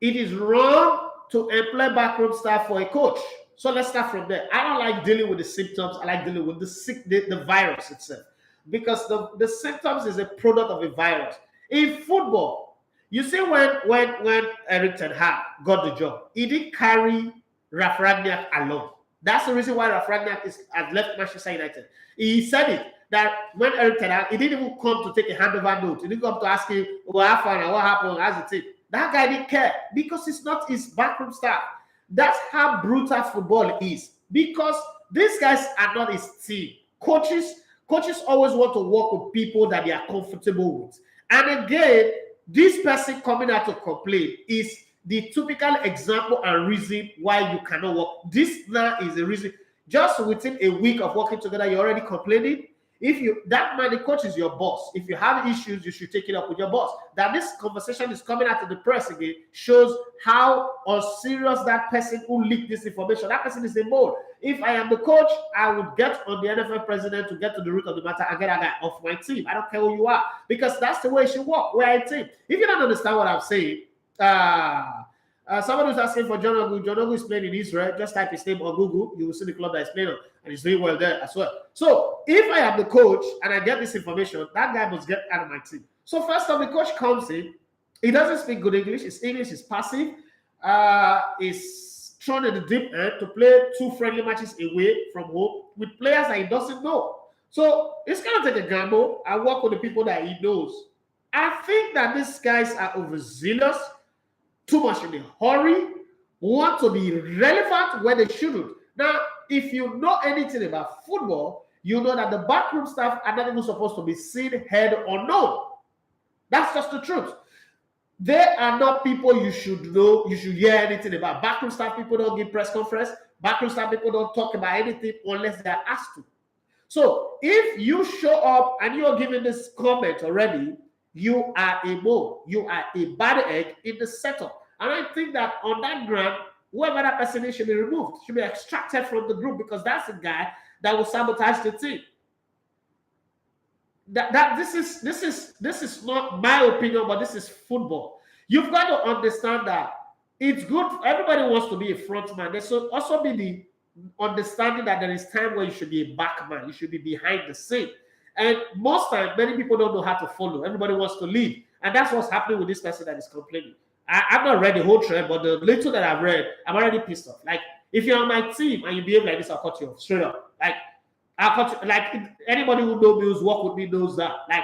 It is wrong to employ backroom staff for a coach. So let's start from there. I don't like dealing with the symptoms. I like dealing with the virus itself, because the symptoms is a product of a virus. In football, you see when Erik ten Hag got the job, he didn't carry Rafa alone. That's the reason why Rafa has left Manchester United. He said it, that when Erik ten Hag, he didn't even come to take a handover note. He didn't come to ask him, what happened, how's the team? That guy didn't care, because it's not his backroom staff. That's how brutal football is, because these guys are not his team. Coaches always want to work with people that they are comfortable with. And again, this person coming out to complain is the typical example and reason why you cannot work. This now is the reason. Just within a week of working together, you're already complaining. The coach is your boss. If you have issues, you should take it up with your boss. That this conversation is coming out in the press again shows how unserious that person who leaked this information. That person is a mole. If I am the coach, I would get on the NFL president to get to the root of the matter and get a guy off my team. I don't care who you are, because that's the way it should work. We're a team. If you don't understand what I'm saying, someone was asking for John Ogu. John Ogu is playing in Israel. Just type his name on Google. You will see the club that is playing on, and he's doing well there as well. So if I am the coach and I get this information, that guy must get out of my team. So first off, the coach comes in. He doesn't speak good English. His English is passive. He's thrown in the deep end to play 2 friendly matches away from home with players that he doesn't know. So he's going to take a gamble and work with the people that he knows. I think that these guys are overzealous, too much in a hurry, want to be relevant when they shouldn't. Now, if you know anything about football, you know that the backroom staff are not even supposed to be seen, heard, or known. That's just the truth. They are not people you should know, you should hear anything about. Backroom staff people don't give press conference. Backroom staff people don't talk about anything unless they're asked to. So if you show up and you're giving this comment already, you are a mole. You are a bad egg in the setup. And I think that on that ground, whoever that person is should be removed, should be extracted from the group, because that's the guy that will sabotage the team. This is not my opinion, but this is football. You've got to understand that it's good. Everybody wants to be a front man. There should also be the understanding that there is time where you should be a back man. You should be behind the scene. And most times, many people don't know how to follow. Everybody wants to lead. And that's what's happening with this person that is complaining. I've not read the whole trend, but the little that I've read, I'm already pissed off. Like, if you're on my team and you behave like this, I'll cut you off straight up. Like, I'll cut you, like, anybody who knows me, who's worked with me, knows that. Like,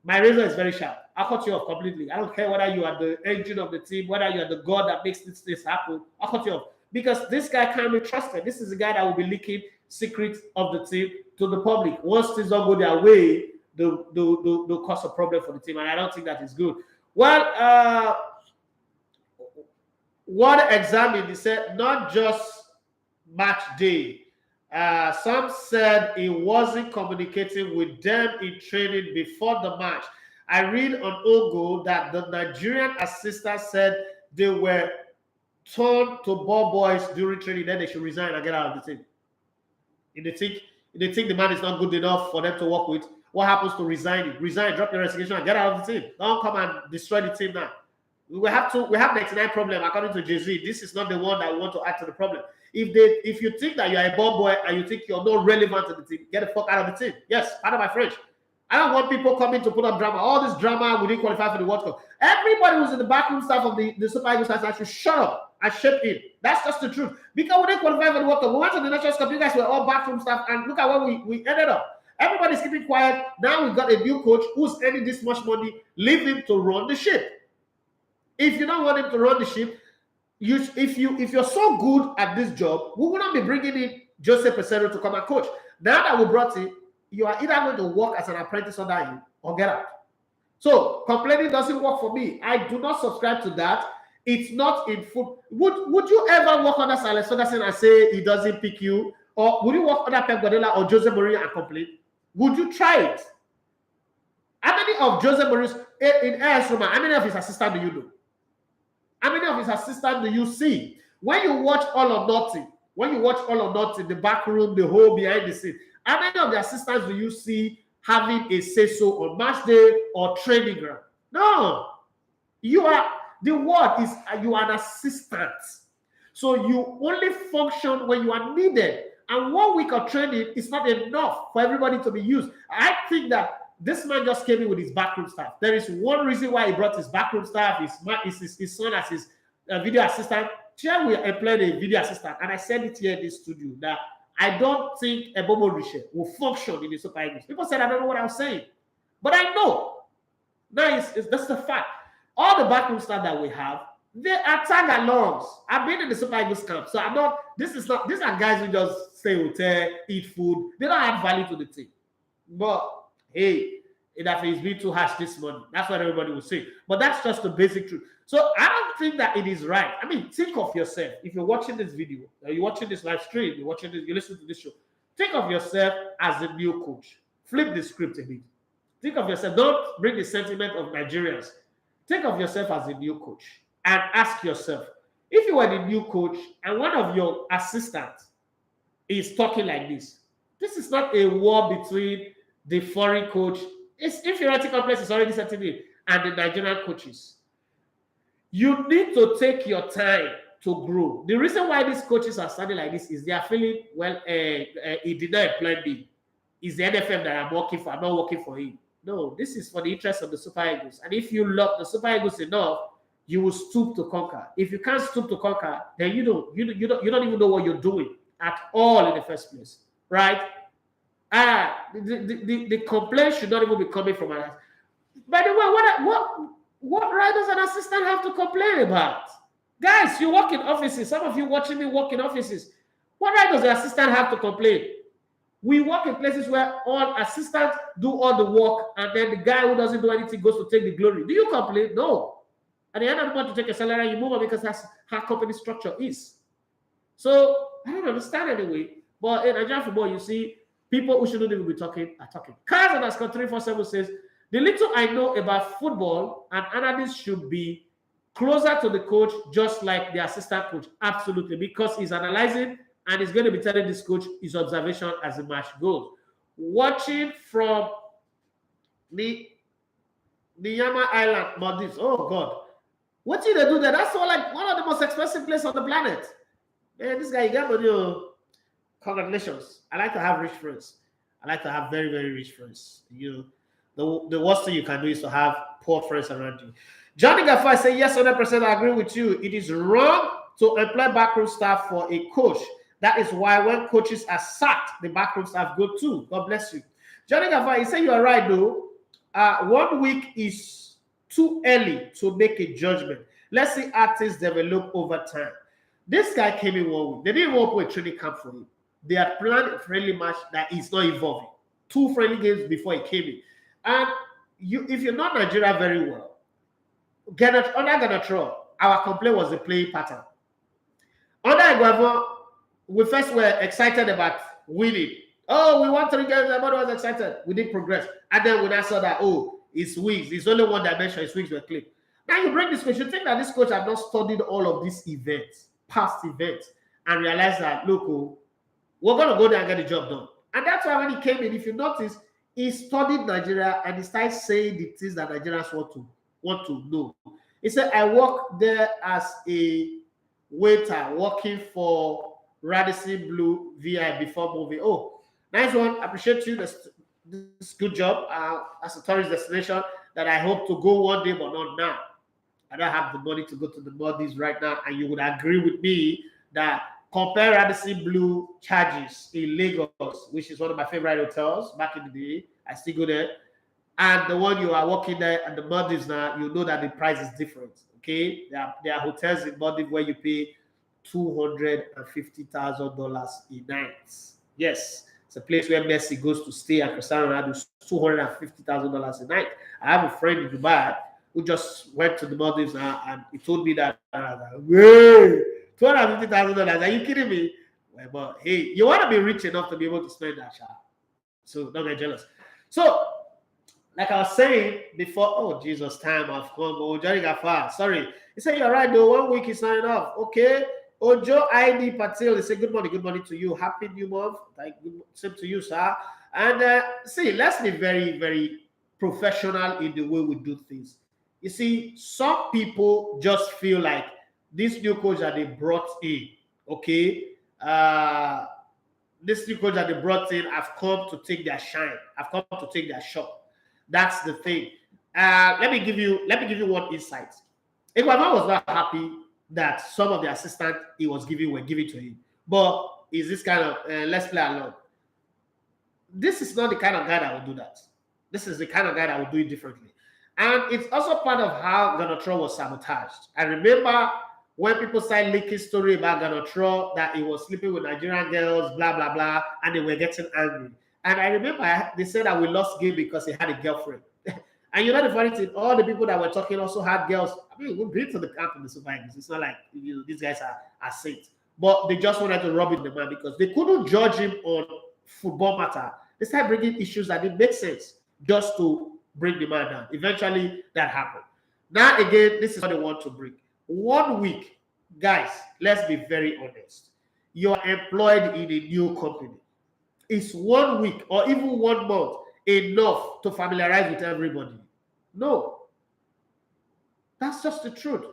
my razor is very sharp. I'll cut you off completely. I don't care whether you are the engine of the team, whether you are the god that makes this happen. I'll cut you off. Because this guy can't be trusted. This is the guy that will be leaking secrets of the team to the public. Once things don't go their way, they'll cause a problem for the team. And I don't think that is good. Well, what examined, he said, not just match day. Some said he wasn't communicating with them in training before the match. I read on Ogo that the Nigerian assistant said they were turned to ball boys during training, then they should resign and get out of the team. If they think the man is not good enough for them to work with, what happens to resigning? Resign, drop your resignation, and get out of the team. Don't come and destroy the team now. We have 99 problems according to Jay-Z. This is not the one that we want to add to the problem. If you think that you are a ball boy and you think you're not relevant to the team, get the fuck out of the team. Yes, pardon my French. I don't want people coming to put up drama. All this drama, we didn't qualify for the World Cup. Everybody who's in the backroom staff of the Super Eagles has actually shut up and shut in. That's just the truth. Because we didn't qualify for the World Cup. We went to the Nations Cup. You guys were all backroom staff, and look at where we ended up. Everybody's keeping quiet. Now we've got a new coach who's earning this much money. Leave him to run the ship. If you don't want him to run the ship, if you're so good at this job, we wouldn't be bringing in Jose Peseiro to come and coach. Now that we brought him, you are either going to work as an apprentice under him or get out. So complaining doesn't work for me. I do not subscribe to that. It's not in foot. Would you ever work under Alex Ferguson and say he doesn't pick you? Or would you work under Pep Guardiola or Jose Mourinho and complain? Would you try it? How many of Jose Mourinho's in AS Roma, how many of his assistants do you know? How many of his assistants do you see? When you watch All or Nothing, the back room, the whole behind the scene, how many of the assistants do you see having a say-so on match day or training ground? No. You are an assistant. So you only function when you are needed. And 1 week of training is not enough for everybody to be used. I think that this man just came in with his backroom staff. There is one reason why he brought his backroom staff, his son as his video assistant. Here we employed a video assistant, and I said it here in this studio that I don't think Ebomo Riche will function in the Super Eagles. People said I don't know what I was saying, but I know. Now that's the fact. All the backroom staff that we have, they are tag alongs. I've been in the Super Eagles camp, so I'm not. These are guys who just stay hotel, eat food. They don't add value to the team. But hey, if it's been too harsh this morning, that's what everybody will say. But that's just the basic truth. So I don't think that it is right. I mean, think of yourself. If you're watching this video, or you're watching this live stream, you're listening to this show, think of yourself as a new coach. Flip the script a bit. Think of yourself. Don't bring the sentiment of Nigerians. Think of yourself as a new coach and ask yourself, if you were the new coach and one of your assistants is talking like this is not a war between the foreign coach. Its inferiority complex is already setting in, and the Nigerian coaches. You need to take your time to grow. The reason why these coaches are standing like this is they are feeling, well, he did not employ me. It's the NFM that I'm working for. I'm not working for him. No, this is for the interest of the Super Eagles. And if you love the Super Eagles enough, you will stoop to conquer. If you can't stoop to conquer, then you don't even know what you're doing at all in the first place, right? The complaint should not even be coming from us. By the way, what right does an assistant have to complain about? Guys, you work in offices. Some of you watching me work in offices. What right does the assistant have to complain? We work in places where all assistants do all the work, and then the guy who doesn't do anything goes to take the glory. Do you complain? No. At the end of the month, to take a salary, you move on because that's how company structure is. So I don't understand anyway. But in Nigerian football, you see people who shouldn't even be talking are talking. Kaz _347 says, the little I know about football, an analyst should be closer to the coach, just like the assistant coach. Absolutely, because he's analyzing and he's going to be telling this coach his observation as the match goes. Watching from the Yama Island, Maldives. Oh God, what did they do there? That's all like one of the most expensive places on the planet. Man, this guy, you got money. Oh. Congratulations. I like to have rich friends. I like to have very, very rich friends. The worst thing you can do is to have poor friends around you. Johnny Gaffar say, yes, 100%, I agree with you. It is wrong to employ backroom staff for a coach. That is why when coaches are sacked, the backroom staff go too. God bless you. Johnny Gaffar, you say you are right, though. 1 week is too early to make a judgment. Let's see artists develop over time. This guy came in 1 week. They didn't even open a training camp for him. They had planned a friendly match that is not evolving. 2 friendly games before he came in. And if you know Nigeria very well, under Ganatro, our complaint was the playing pattern. Under Aguerd, we first were excited about winning. Oh, we won 3 games, everybody was excited. We didn't progress. And then when I saw that, oh, it's wings. It's only one dimension, his wings were clean. Now you bring this coach, you think that this coach has not studied all of these events, past events, and realize that, look, we're going to go there and get the job done. And that's why when he came in, if you notice, he studied Nigeria and he started saying the things that Nigerians want to know. He said, I worked there as a waiter, working for Radisson Blue VI before moving. Oh, nice one. I appreciate you. This good job as a tourist destination that I hope to go one day, but not now. I don't have the money to go to the Maldives right now. And you would agree with me that compare Radisson Blue charges in Lagos, which is one of my favorite hotels back in the day. I still go there. And the one you are working there at the Maldives now, you know that the price is different. Okay? There are hotels in Maldives where you pay $250,000 a night. Yes. It's a place where Messi goes to stay and Cristiano Ronaldo $250,000 a night. I have a friend in Dubai who just went to the Maldives now and he told me that $250,000. Are you kidding me? Well, but hey, you want to be rich enough to be able to spend that, child. So don't get jealous. So, like I was saying before, oh Jesus, time I've come. Oh, Johnny Gaffar, sorry. He said you're right though. 1 week is not enough. Okay. Ojo ID Patil, he said good morning to you. Happy new month. Same to you, sir. And see, let's be very, very professional in the way we do things. You see, some people just feel like this new coach that they brought in, okay, this new coach that they brought in have come to take their shine, have come to take their shot. That's the thing. Let me give you one insight. Ekwama was not happy that some of the assistants he was giving were given to him, but is this kind of let's play along. This is not the kind of guy that will do that. This is the kind of guy that will do it differently, and it's also part of how Ganatro was sabotaged. I remember when people started leaking story about Ganatro that he was sleeping with Nigerian girls, blah, blah, blah, and they were getting angry. And I remember they said that we lost game because he had a girlfriend. And you know the funny thing, all the people that were talking also had girls. I mean, we've been to the camp in the Super Eagles. It's not like these guys are saints. But they just wanted to rub in the man because they couldn't judge him on football matter. They started bringing issues that didn't make sense just to bring the man down. Eventually, that happened. Now, again, this is what they want to bring. 1 week, guys, let's be very honest. You are employed in a new company. Is 1 week or even 1 month enough to familiarize with everybody? No. That's just the truth.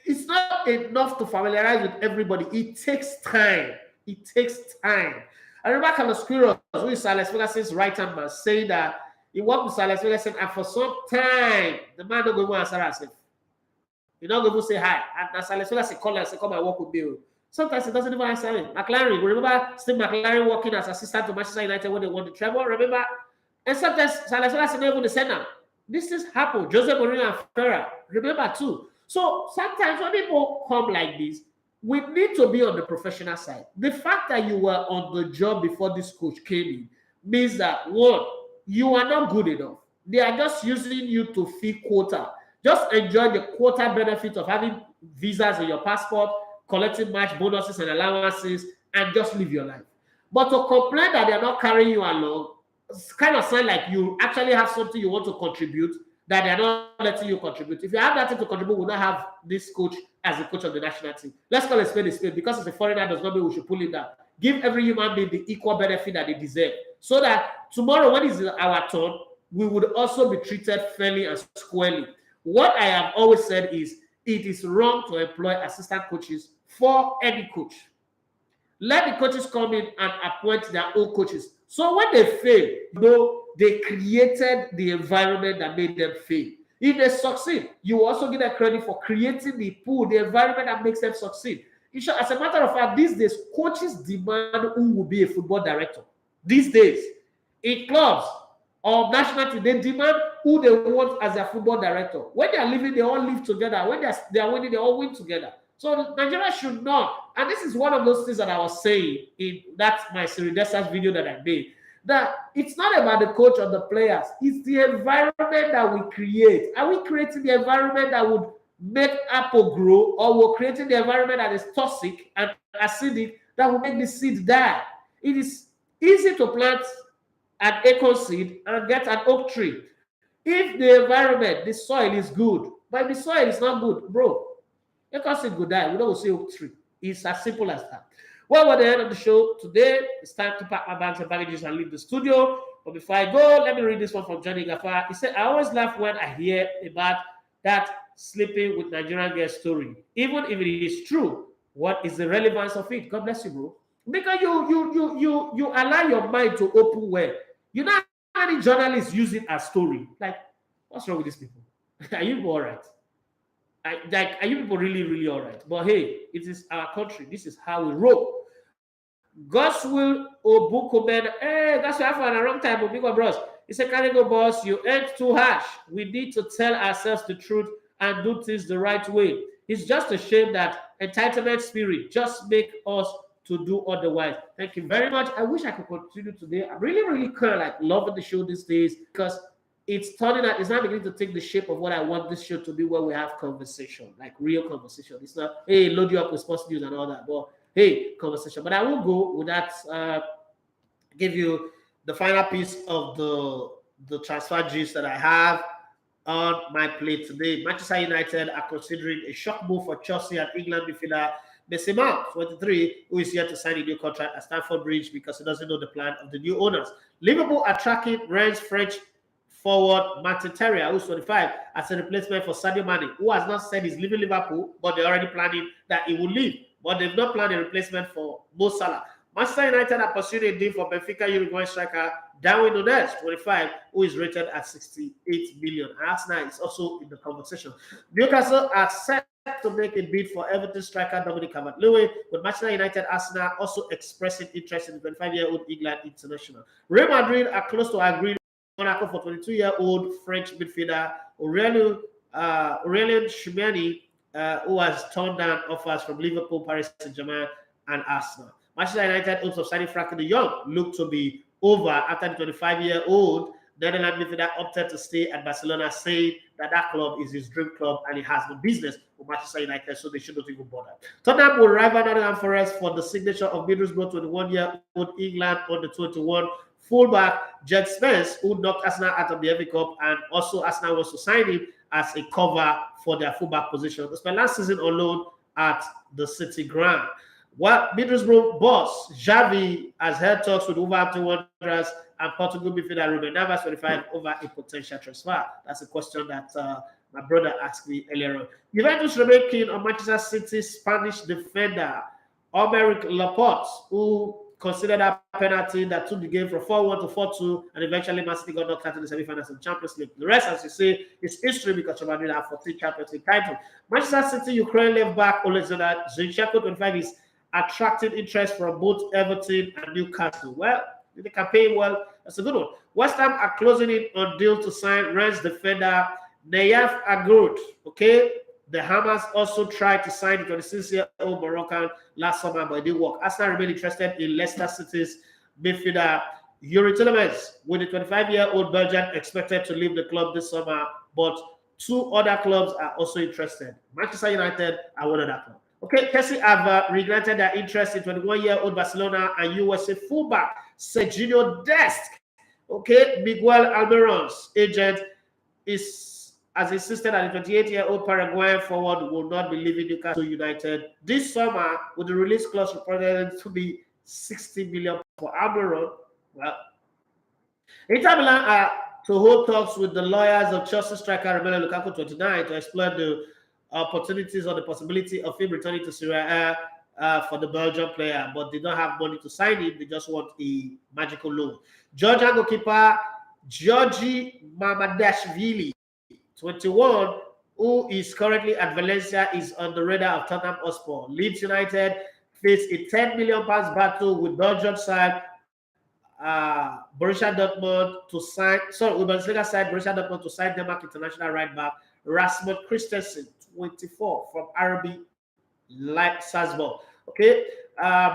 It's not enough to familiarize with everybody. It takes time. It takes time. I remember Carlos Queiroz, who is Alex Ferguson's right-hand man, saying that he worked with Alex Ferguson and for some time, the man don't go to answer himself. You're not going to say hi. And as Alex Ferguson call and say, come and work with me. Sometimes he doesn't even answer him. McLaren, remember Steve McLaren working as assistant to Manchester United when they won the treble? Remember? And sometimes Alex Ferguson not even the sender. This has happened. Jose Mourinho and Ferreira, remember too. So sometimes when people come like this, we need to be on the professional side. The fact that you were on the job before this coach came in means that, one, you are not good enough. They are just using you to fill quota. Just enjoy the quota benefit of having visas in your passport, collecting match bonuses and allowances, and just live your life. But to complain that they are not carrying you along, it's kind of sound like you actually have something you want to contribute, that they are not letting you contribute. If you have that thing to contribute, we'll not have this coach as the coach of the national team. Let's call a spade because it's a foreigner does not mean we should pull him down. Give every human being the equal benefit that they deserve, so that tomorrow when it's our turn, we would also be treated fairly and squarely. What I have always said is it is wrong to employ assistant coaches for any coach. Let the coaches come in and appoint their own coaches. So when they fail, they created the environment that made them fail. If they succeed, you also give them credit for creating the pool, the environment that makes them succeed. As a matter of fact, these days, coaches demand who will be a football director. These days, in clubs or national team, they demand who they want as their football director. When they are living, they all live together. When they are winning, they all win together. So Nigeria should not. And this is one of those things that I was saying in my Seridessa's video that I made. That it's not about the coach or the players. It's the environment that we create. Are we creating the environment that would make apple grow, or we're creating the environment that is toxic and acidic that will make the seed die? It is easy to plant an acorn seed and get an oak tree. If the environment, the soil is good, but if the soil is not good, bro, acorn seed will die. We don't say oak tree. It's as simple as that. Well, we're at the end of the show today. It's time to pack my bags and packages and leave the studio. But before I go, let me read this one from Johnny Gaffa. He said, I always laugh when I hear about that sleeping with Nigerian girl story. Even if it is true, what is the relevance of it? God bless you, bro. Because you allow your mind to open well. You know how many journalists use it as story? Like, what's wrong with these people? Are you all right? Are you people really, really all right? But hey, it is our country. This is how we roll. God's will, Obukomen. Hey, that's what happened at the wrong time, Obigo Bros. He said, "Can go, boss? You ain't too harsh. We need to tell ourselves the truth and do things the right way. It's just a shame that entitlement spirit just make us to do otherwise." Thank you very much. I wish I could continue today. I'm really, really kind of like loving the show these days because it's turning out, it's not beginning to take the shape of what I want this show to be, where we have conversation, like real conversation. It's not, hey, load you up with sports news and all that, but hey, conversation. But I will go with that, give you the final piece of the transfer gist that I have on my plate today. Manchester United are considering a shock move for Chelsea and England midfielder Benzema, 23, who is here to sign a new contract at Stamford Bridge because he doesn't know the plan of the new owners. Liverpool are tracking Rennes French forward Martin Terrier, who's 25, as a replacement for Sadio Mane, who has not said he's leaving Liverpool, but they're already planning that he will leave. But they've not planned a replacement for Mo Salah. Manchester United are pursuing a deal for Benfica Uruguayan striker Darwin Nunez, 25, who is rated at 68 million. Arsenal is also in the conversation. Newcastle are set to make a bid for Everton striker Dominic Calvert-Lewin, with Manchester United Arsenal also expressing interest in the 25-year-old England international. Real Madrid are close to agreeing Monaco for 22-year-old French midfielder Aurelien Tchouameni, who has turned down offers from Liverpool, Paris St-Germain, and Arsenal. Manchester United hopes of signing Frankie de Jong look to be over after the 25-year-old Netherlands midfielder opted to stay at Barcelona, saying that club is his dream club and he has no business with Manchester United, so they shouldn't even bother. Tottenham will rival Nottingham Forest for the signature of Middlesbrough 21-year-old England on the 21 fullback Jed Spence, who knocked Arsenal out of the FA Cup, and also Arsenal wants to sign him as a cover for their fullback position. They spent last season on loan at the City ground. What Middlesbrough boss Xavi has held talks with Wolverhampton Wanderers and Portugal midfielder Ruben Neves 25 over a potential transfer. That's a question that my brother asked me earlier on. Juventus remain keen on Manchester City's Spanish defender Aymeric Laporte, who considered that penalty that took the game from 4-1 to 4-2, and eventually Man City got knocked out in the semi-finals of the Champions League. The rest, as you say, is history because Madrid have 14 Champions League titles. Manchester City Ukraine left back Alexander Zinchenko 25 is attracting interest from both Everton and Newcastle. Well, the campaign, well, that's a good one. West Ham are closing in on deal to sign Rennes defender Neves Aguerd. Okay, the Hammers also tried to sign the 26-year-old Moroccan last summer, but it didn't work. Arsenal remain interested in Leicester City's midfielder Yuri Tillemans, with the 25-year-old Belgian expected to leave the club this summer, but two other clubs are also interested. Manchester United are one of that club. Okay, Chelsea have reignited their interest in 21-year-old Barcelona and USA fullback Serginho Dest. Okay, Miguel Almiron's agent is has insisted that the 28-year-old Paraguayan forward will not be leaving Newcastle United this summer, with the release clause reported to be 60 million for Almiron. Well, Inter Milan are to hold talks with the lawyers of Chelsea striker Romelu Lukaku, 29, to explore the opportunities or the possibility of him returning to Serie A for the Belgian player, but they don't have money to sign him. They just want a magical loan. Georgian goalkeeper Georgi Mamadashvili, 21, who is currently at Valencia, is on the radar of Tottenham Hotspur. Leeds United face a £10 million battle with Belgian side Borussia Dortmund to sign. Sorry, with Bundesliga side Borussia Dortmund to sign Denmark international right back Rasmus Christensen, 24, from RB Salzburg. Okay,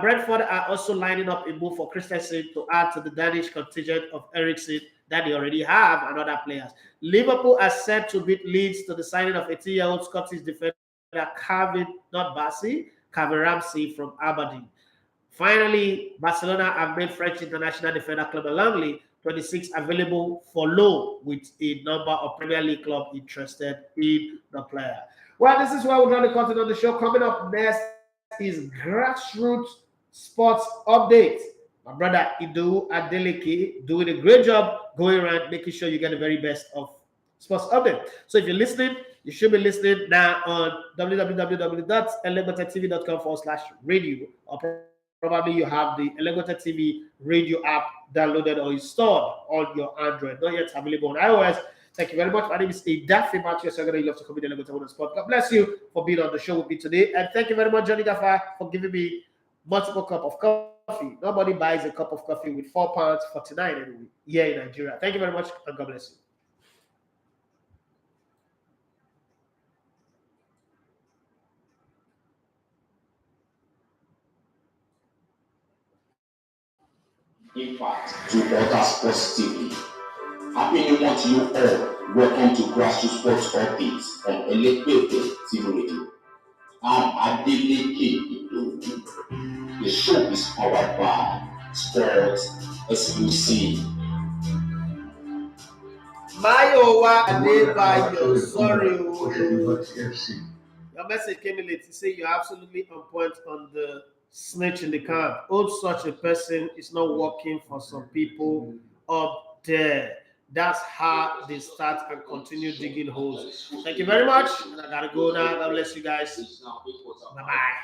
Brentford are also lining up a move for Christensen to add to the Danish contingent of Eriksen that they already have and other players. Liverpool are set to beat Leeds to the signing of 18-year-old Scottish defender Calvin Ramsey from Aberdeen. Finally, Barcelona have made French international defender Clement Langley, 26, available for loan, with a number of Premier League clubs interested in the player. Well, this is where we're going to continue on the show. Coming up next is Grassroots Sports Update. My brother Idu Adeleke doing a great job going around making sure you get the very best of sports update. So if you're listening, you should be listening now on www.elegotetv.com/radio, or probably you have the Elegotet TV radio app downloaded or installed on your Android. Not yet available on iOS. Thank you very much. My name is Daffy Matthews. I'm going to love to come in the Elegotet Sport. God bless you for being on the show with me today. And thank you very much, Johnny Gaffa, for giving me multiple cup of coffee. Nobody buys a cup of coffee with £4.49 anyway here in Nigeria. Thank you very much, and God bless you. Impact to others positively. Happy New Month to you all. Welcome to Grassroots Sports Updates on Elegotet TV Radio. I'm Adeleke Idowu. The show is powered by Sports Exclusive. Mayowa Adebayo, sorry. Your message came in late to say you're absolutely on point on the snitch in the camp. Oh, such a person is not working for some people up there. That's how they start and continue digging holes. Thank you very much. And I gotta go now. God bless you guys. Bye-bye.